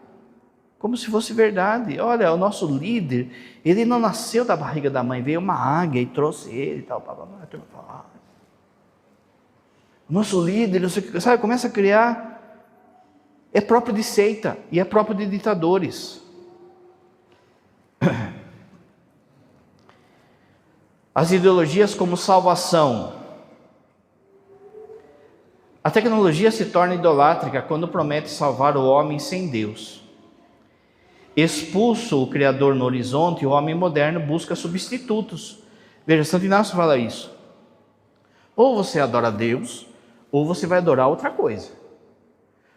A: como se fosse verdade. Olha, o nosso líder, ele não nasceu da barriga da mãe, veio uma águia e trouxe ele e tal. O nosso líder, sabe, começa a criar, é próprio de seita e é próprio de ditadores. As ideologias como salvação. A tecnologia se torna idolátrica quando promete salvar o homem sem Deus. Expulso o Criador no horizonte, o homem moderno busca substitutos. Veja, Santo Inácio fala isso. Ou você adora Deus, ou você vai adorar outra coisa.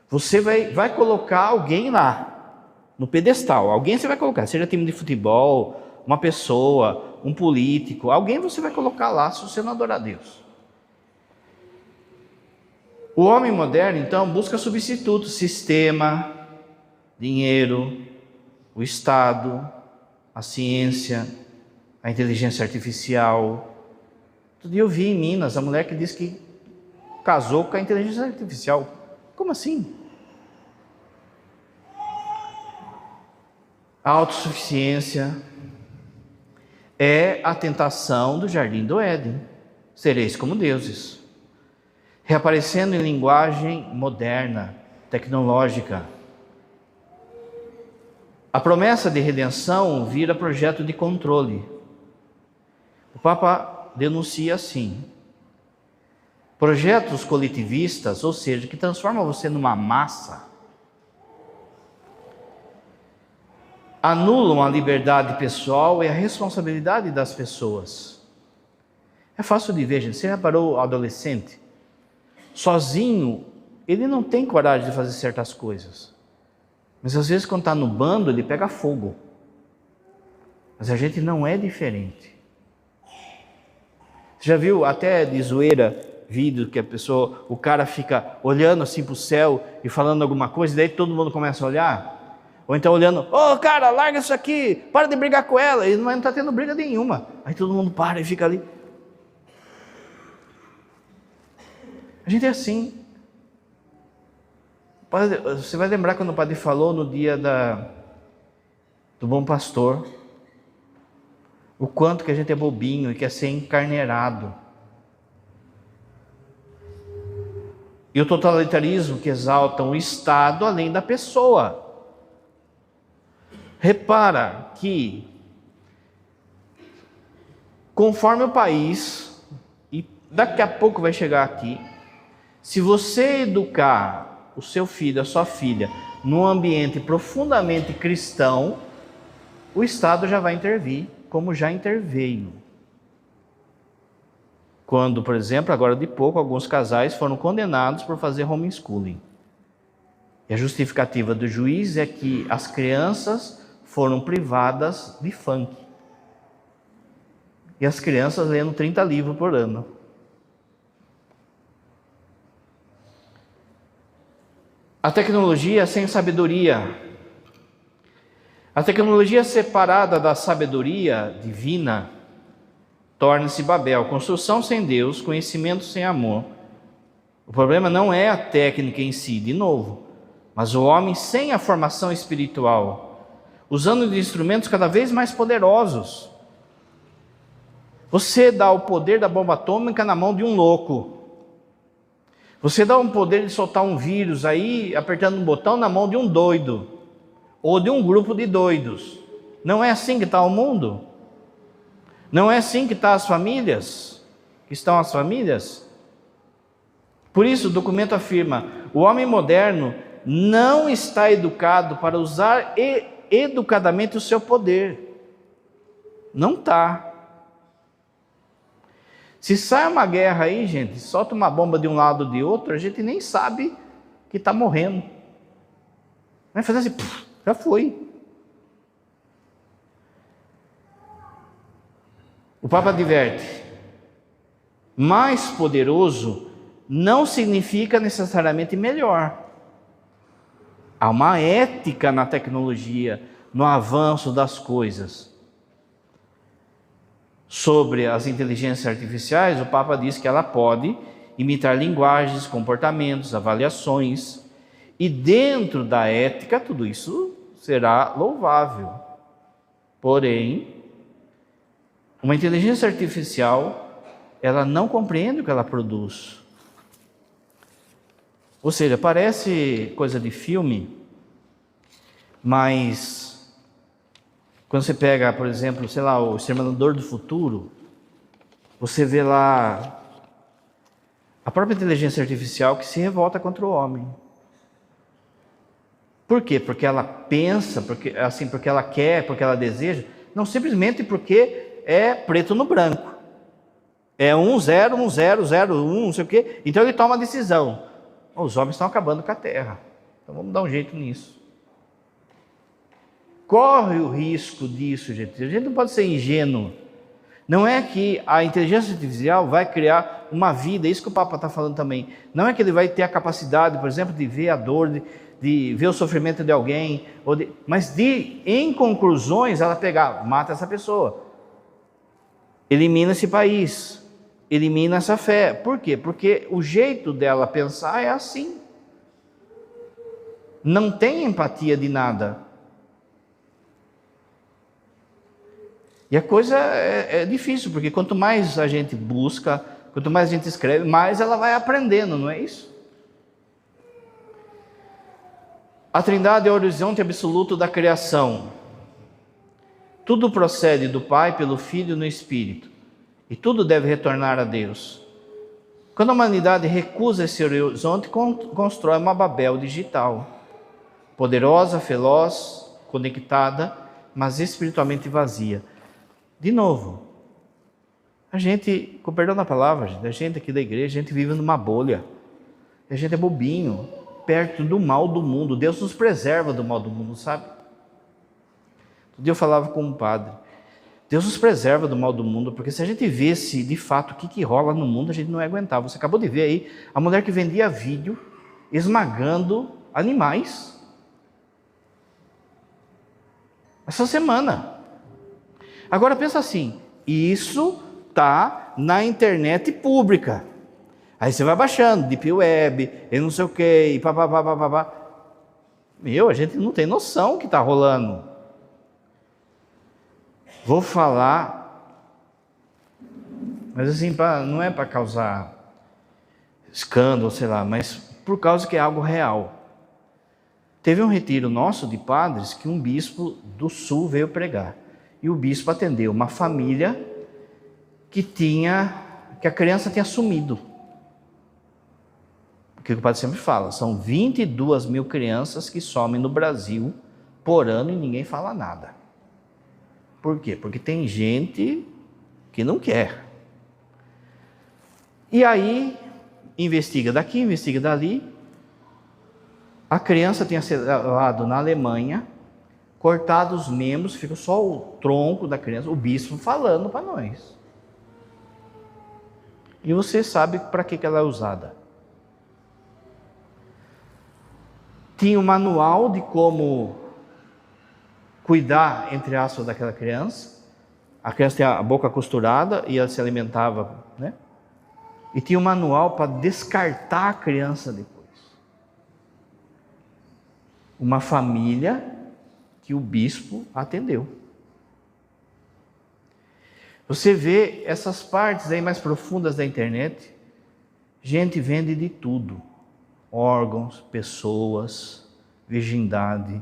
A: Você vai colocar alguém lá, no pedestal. Alguém você vai colocar, seja time de futebol, uma pessoa, um político. Alguém você vai colocar lá se você não adorar Deus. O homem moderno, então, busca substitutos. Sistema, dinheiro, o Estado, a ciência, a inteligência artificial. Outro dia eu vi em Minas a mulher que disse que casou com a inteligência artificial. Como assim? A autossuficiência é a tentação do jardim do Éden. Sereis como deuses. Reaparecendo em linguagem moderna, tecnológica. A promessa de redenção vira projeto de controle. O Papa denuncia assim: projetos coletivistas, ou seja, que transformam você numa massa, anulam a liberdade pessoal e a responsabilidade das pessoas. É fácil de ver, gente. Você reparou o adolescente? Sozinho, ele não tem coragem de fazer certas coisas. Mas às vezes quando está no bando, ele pega fogo. Mas a gente não é diferente. Você já viu até de zoeira vídeo que o cara fica olhando assim para o céu e falando alguma coisa, e daí todo mundo começa a olhar? Ou então olhando, cara, larga isso aqui, para de brigar com ela. E não está tendo briga nenhuma. Aí todo mundo para e fica ali. A gente é assim. Você vai lembrar quando o padre falou no dia do Bom Pastor, o quanto que a gente é bobinho e quer ser encarneirado. E o totalitarismo que exalta o Estado além da pessoa. Repara que, conforme o país, e daqui a pouco vai chegar aqui, se você educar o seu filho, a sua filha, num ambiente profundamente cristão, o Estado já vai intervir, como já interveio. Quando, por exemplo, agora de pouco, alguns casais foram condenados por fazer homeschooling. E a justificativa do juiz é que as crianças foram privadas de funk. E as crianças lendo 30 livros por ano. A tecnologia sem sabedoria. A tecnologia separada da sabedoria divina torna-se Babel. Construção sem Deus, conhecimento sem amor. O problema não é a técnica em si, de novo, mas o homem sem a formação espiritual, usando de instrumentos cada vez mais poderosos. Você dá o poder da bomba atômica na mão de um louco. Você dá o poder de soltar um vírus aí, apertando um botão na mão de um doido, ou de um grupo de doidos. Não é assim que está o mundo? Não é assim que estão as famílias? Por isso o documento afirma: o homem moderno não está educado para usar educadamente o seu poder. Não está. Se sai uma guerra aí, gente, solta uma bomba de um lado ou de outro, a gente nem sabe que está morrendo. Vai fazer assim, já foi. O Papa adverte: mais poderoso não significa necessariamente melhor. Há uma ética na tecnologia, no avanço das coisas. Sobre as inteligências artificiais, o Papa diz que ela pode imitar linguagens, comportamentos, avaliações, e dentro da ética tudo isso será louvável. Porém, uma inteligência artificial, ela não compreende o que ela produz. Ou seja, parece coisa de filme, mas quando você pega, por exemplo, sei lá, o Exterminador do Futuro, você vê lá a própria inteligência artificial que se revolta contra o homem. Por quê? Porque ela pensa, porque ela quer, porque ela deseja, não simplesmente porque é preto no branco. É 1, 0, 1, 0, 0, 1, não sei o quê. Então ele toma a decisão. Os homens estão acabando com a terra. Então vamos dar um jeito nisso. Corre o risco disso, gente. A gente não pode ser ingênuo. Não é que a inteligência artificial vai criar uma vida, é isso que o Papa está falando também. Não é que ele vai ter a capacidade, por exemplo, de ver a dor, de ver o sofrimento de alguém, mas em conclusões, ela pegar, mata essa pessoa, elimina esse país, elimina essa fé. Por quê? Porque o jeito dela pensar é assim. Não tem empatia de nada. E a coisa é difícil, porque quanto mais a gente busca, quanto mais a gente escreve, mais ela vai aprendendo, não é isso? A Trindade é o horizonte absoluto da criação. Tudo procede do Pai, pelo Filho e no Espírito. E tudo deve retornar a Deus. Quando a humanidade recusa esse horizonte, constrói uma Babel digital. Poderosa, veloz, conectada, mas espiritualmente vazia. De novo, a gente, com perdão da palavra, a gente aqui da igreja, a gente vive numa bolha. A gente é bobinho, perto do mal do mundo. Deus nos preserva do mal do mundo, sabe? Um dia eu falava com um padre, Deus nos preserva do mal do mundo, porque se a gente visse de fato o que rola no mundo, a gente não ia aguentar. Você acabou de ver aí a mulher que vendia vídeo esmagando animais. Essa semana. Agora pensa assim, isso está na internet pública. Aí você vai baixando, Deep Web, e não sei o que, e papapá. A gente não tem noção o que está rolando. Vou falar, mas assim, não é para causar escândalo, sei lá, mas por causa que é algo real. Teve um retiro nosso de padres que um bispo do sul veio pregar. E o bispo atendeu uma família que a criança tinha sumido. Porque o padre sempre fala, são 22 mil crianças que somem no Brasil por ano e ninguém fala nada. Por quê? Porque tem gente que não quer. E aí, investiga daqui, investiga dali. A criança tinha sido levada na Alemanha, cortado os membros, fica só o tronco da criança, o bispo falando para nós. E você sabe para que ela é usada. tinha um manual de como cuidar, entre aspas, daquela criança. A criança tinha a boca costurada e ela se alimentava, né? E tinha um manual para descartar a criança depois. Uma família que o bispo atendeu. Você vê essas partes aí mais profundas da internet, gente vende de tudo. Órgãos, pessoas, virgindade,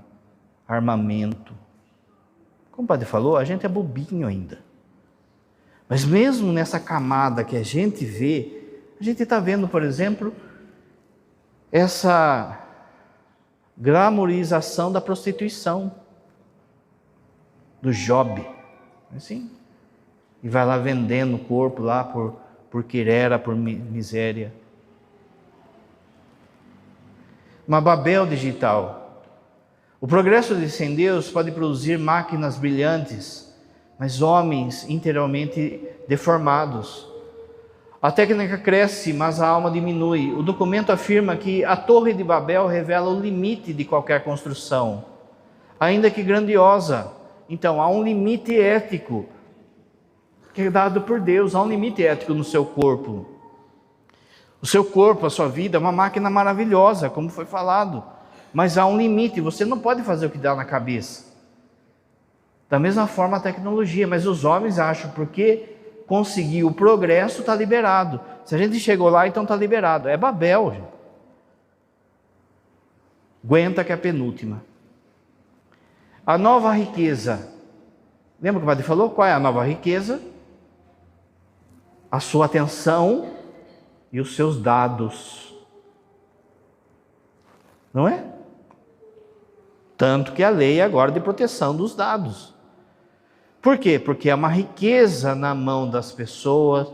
A: armamento. Como o padre falou, a gente é bobinho ainda. Mas mesmo nessa camada que a gente vê, a gente está vendo, por exemplo, essa glamorização da prostituição, do job, assim, e vai lá vendendo o corpo lá por querera, por miséria. Uma Babel digital. O progresso sem Deus pode produzir máquinas brilhantes, mas homens interiormente deformados. A técnica cresce, mas a alma diminui. O documento afirma que a Torre de Babel revela o limite de qualquer construção, ainda que grandiosa. Então, há um limite ético que é dado por Deus, há um limite ético no seu corpo. O seu corpo, a sua vida, é uma máquina maravilhosa, como foi falado, mas há um limite, você não pode fazer o que dá na cabeça. Da mesma forma a tecnologia, mas os homens acham porque conseguir o progresso está liberado. Se a gente chegou lá, então está liberado. É Babel, gente. Aguenta que é a penúltima. A nova riqueza. Lembra que o padre falou? Qual é a nova riqueza? A sua atenção e os seus dados. Não é? Tanto que a lei é agora de proteção dos dados. Por quê? Porque é uma riqueza na mão das pessoas,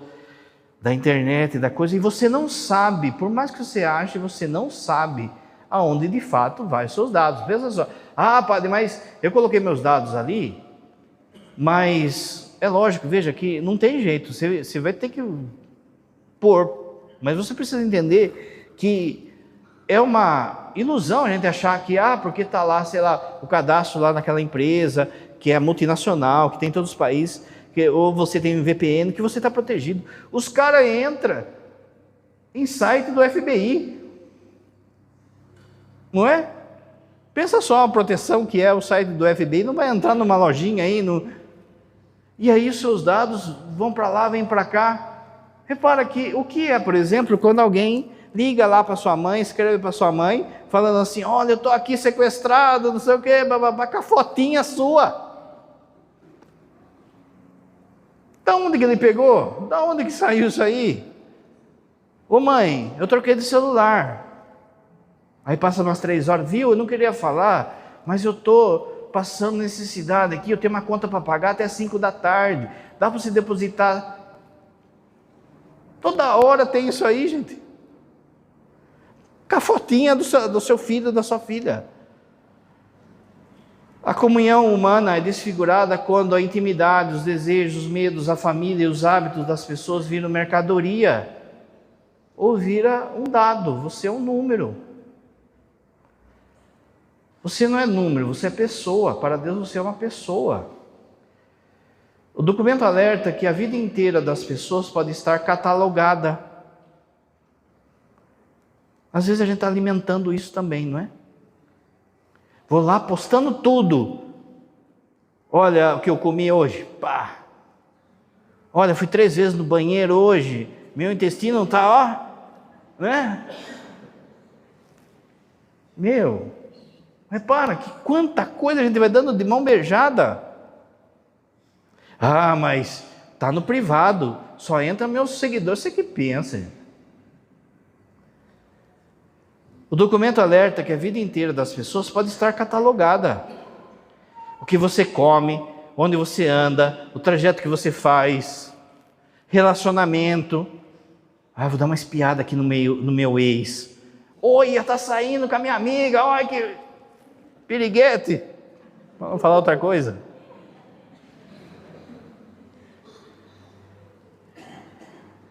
A: da internet, da coisa, e você não sabe, por mais que você ache, você não sabe aonde de fato vai os seus dados. Pensa só, padre, mas eu coloquei meus dados ali, mas é lógico, veja que não tem jeito, você vai ter que pôr, mas você precisa entender que é uma ilusão a gente achar que, porque está lá, sei lá, o cadastro lá naquela empresa, que é multinacional, que tem em todos os países, ou você tem um VPN, que você está protegido. Os caras entram em site do FBI, não é? Pensa só a proteção que é o site do FBI, não vai entrar numa lojinha aí, e aí os seus dados vão para lá, vêm para cá. Repara que o que é, por exemplo, quando alguém liga lá para sua mãe, escreve para sua mãe, falando assim, olha, eu estou aqui sequestrado, não sei o quê, com a fotinha sua. Da onde que ele pegou? Da onde que saiu isso aí? Ô mãe, eu troquei de celular. Aí passa umas 3 horas, viu? Eu não queria falar, mas eu estou passando necessidade aqui, eu tenho uma conta para pagar até 5 da tarde. Dá para você depositar? Toda hora tem isso aí, gente. Com a fotinha do seu filho, da sua filha. A comunhão humana é desfigurada quando a intimidade, os desejos, os medos, a família e os hábitos das pessoas viram mercadoria. Ou vira um dado, você é um número. Você não é número, você é pessoa. Para Deus você é uma pessoa. O documento alerta que a vida inteira das pessoas pode estar catalogada. Às vezes a gente está alimentando isso também, não é? Vou lá postando tudo. Olha o que eu comi hoje. Pá. Olha, fui 3 vezes no banheiro hoje. Meu intestino está, né? Repara que quanta coisa a gente vai dando de mão beijada. Mas está no privado. Só entra meus seguidores. Você que pensa. O documento alerta que a vida inteira das pessoas pode estar catalogada. O que você come, onde você anda, o trajeto que você faz, relacionamento. Vou dar uma espiada aqui no meu ex. Oi, está saindo com a minha amiga, olha que piriguete. Vamos falar outra coisa?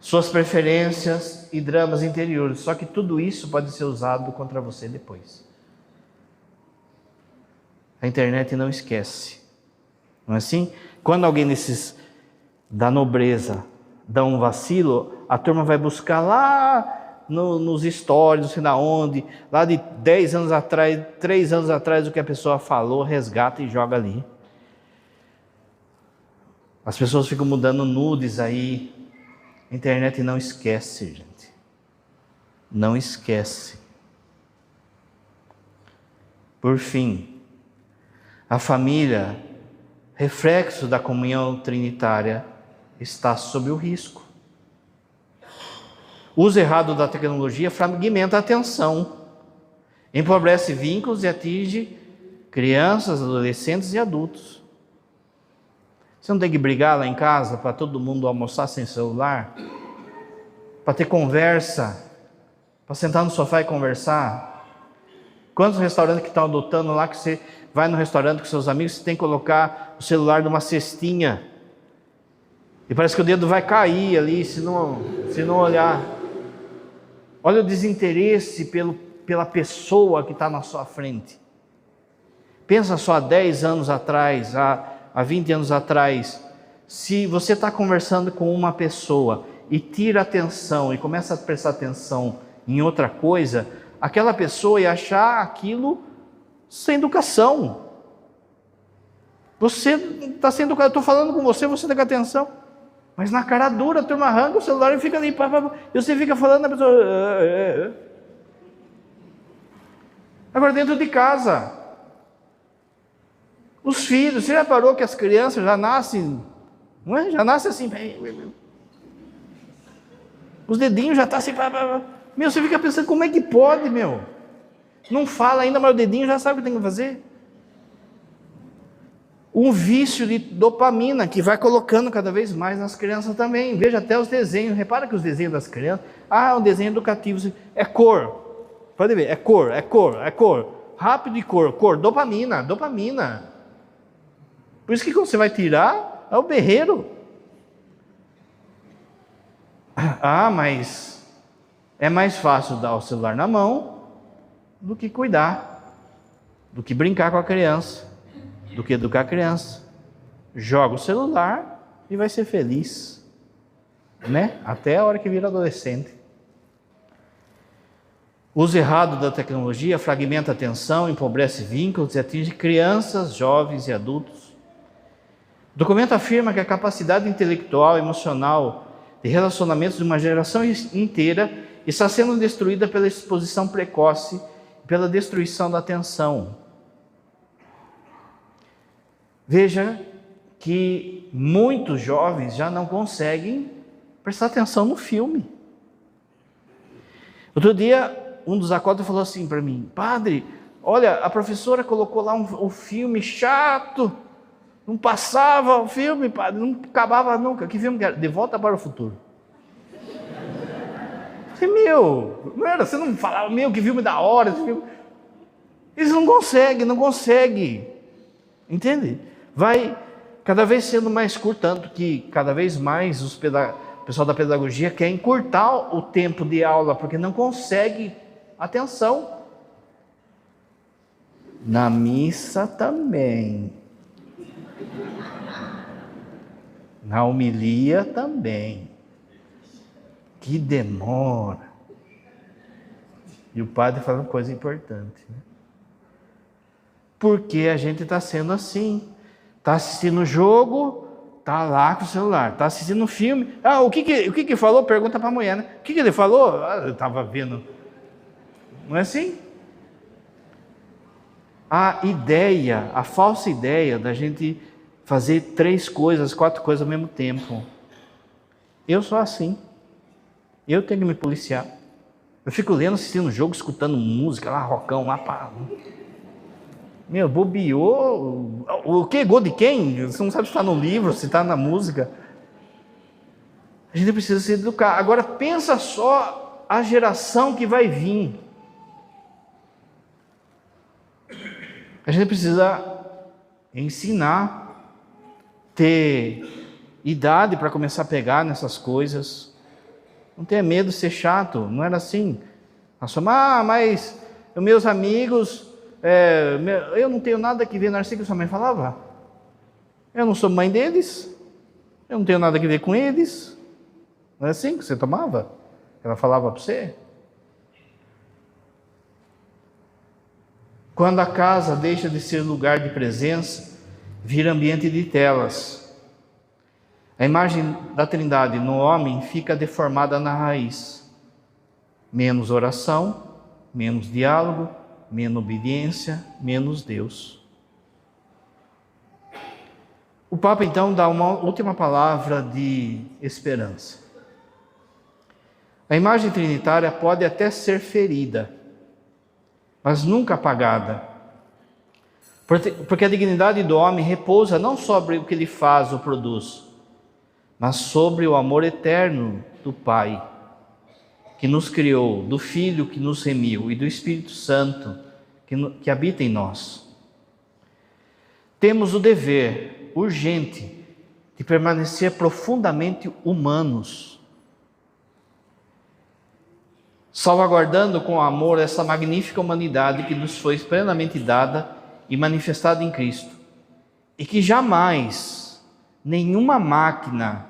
A: Suas preferências e dramas interiores. Só que tudo isso pode ser usado contra você depois. A internet não esquece. Não é assim? Quando alguém desses da nobreza dá um vacilo, a turma vai buscar lá nos stories, não sei na onde, lá de 10 anos atrás, 3 anos atrás, o que a pessoa falou, resgata e joga ali. As pessoas ficam mudando nudes aí. A internet não esquece, gente. Não esquece. Por fim, a família, reflexo da comunhão trinitária, está sob o risco. O uso errado da tecnologia fragmenta a atenção, empobrece vínculos e atinge crianças, adolescentes e adultos. Você não tem que brigar lá em casa para todo mundo almoçar sem celular? Para ter conversa? Para sentar no sofá e conversar? Quantos restaurantes que estão adotando lá, que você vai no restaurante com seus amigos, você tem que colocar o celular numa cestinha. E parece que o dedo vai cair ali, se não olhar. Olha o desinteresse pela pessoa que está na sua frente. Pensa só há 10 anos atrás, há 20 anos atrás, se você está conversando com uma pessoa e tira atenção e começa a prestar atenção em outra coisa, aquela pessoa ia achar aquilo sem educação. Você está sem educação, eu estou falando com você, você dá com atenção. Mas na cara dura, a turma arranca o celular e fica ali, e você fica falando na pessoa. Agora dentro de casa, os filhos, você já parou que as crianças já nascem, não é? Já nascem assim, os dedinhos já estão assim, meu, você fica pensando, como é que pode, meu? Não fala ainda, mas o dedinho já sabe o que tem que fazer. Um vício de dopamina que vai colocando cada vez mais nas crianças também. Veja até os desenhos, repara que os desenhos das crianças, um desenho educativo, é cor, pode ver, é cor, rápido e cor, dopamina. Por isso que quando você vai tirar, é o berreiro. Mas é mais fácil dar o celular na mão do que cuidar, do que brincar com a criança, do que educar a criança. Joga o celular e vai ser feliz, né? Até a hora que vira adolescente. O uso errado da tecnologia fragmenta a atenção, empobrece vínculos e atinge crianças, jovens e adultos. O documento afirma que a capacidade intelectual e emocional de relacionamentos de uma geração inteira está sendo destruída pela exposição precoce e pela destruição da atenção. Veja que muitos jovens já não conseguem prestar atenção no filme. Outro dia, um dos acólitos falou assim para mim: padre, olha, a professora colocou lá um filme chato, não passava o filme, padre, não acabava nunca. Que filme que era? De Volta para o Futuro. Meu, não era, você não falava, meu, que filme da hora, esse filme. Eles não conseguem, entende? Vai cada vez sendo mais curto, tanto que cada vez mais o pessoal da pedagogia quer encurtar o tempo de aula, porque não consegue atenção. Na missa também. Na homilia também. Que demora. E o padre fala uma coisa importante, né? Porque a gente está sendo assim. Está assistindo o jogo, está lá com o celular. Está assistindo um filme. O que falou? Pergunta para a mulher, né? O que ele falou? Eu estava vendo. Não é assim? A falsa ideia da gente fazer 3 coisas, 4 coisas ao mesmo tempo. Eu sou assim. Eu tenho que me policiar. Eu fico lendo, assistindo o jogo, escutando música lá, rockão, lá, pá. Meu, bobeou. O que? Gol de quem? Você não sabe se está no livro, se está na música. A gente precisa se educar. Agora, pensa só a geração que vai vir. A gente precisa ensinar, ter idade para começar a pegar nessas coisas. Não tenha medo de ser chato, não era assim. Nós somos, mas os meus amigos eu não tenho nada que ver, não é assim que sua mãe falava? Eu não sou mãe deles, eu não tenho nada que ver com eles. Não é assim que você tomava? Ela falava para você? Quando a casa deixa de ser lugar de presença, vira ambiente de telas. A imagem da Trindade no homem fica deformada na raiz. Menos oração, menos diálogo, menos obediência, menos Deus. O Papa então dá uma última palavra de esperança. A imagem trinitária pode até ser ferida, mas nunca apagada. Porque a dignidade do homem repousa não sobre o que ele faz ou produz, mas sobre o amor eterno do Pai, que nos criou, do Filho que nos remiu e do Espírito Santo que habita em nós. Temos o dever urgente de permanecer profundamente humanos, salvaguardando com amor essa magnífica humanidade que nos foi plenamente dada e manifestada em Cristo, e que jamais nenhuma máquina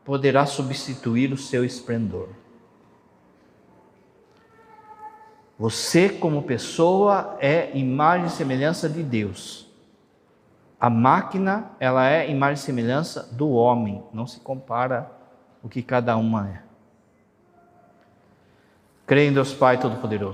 A: poderá substituir o seu esplendor. Você, como pessoa, é imagem e semelhança de Deus. A máquina, ela é imagem e semelhança do homem, não se compara o que cada uma é. Creio em Deus Pai Todo-Poderoso,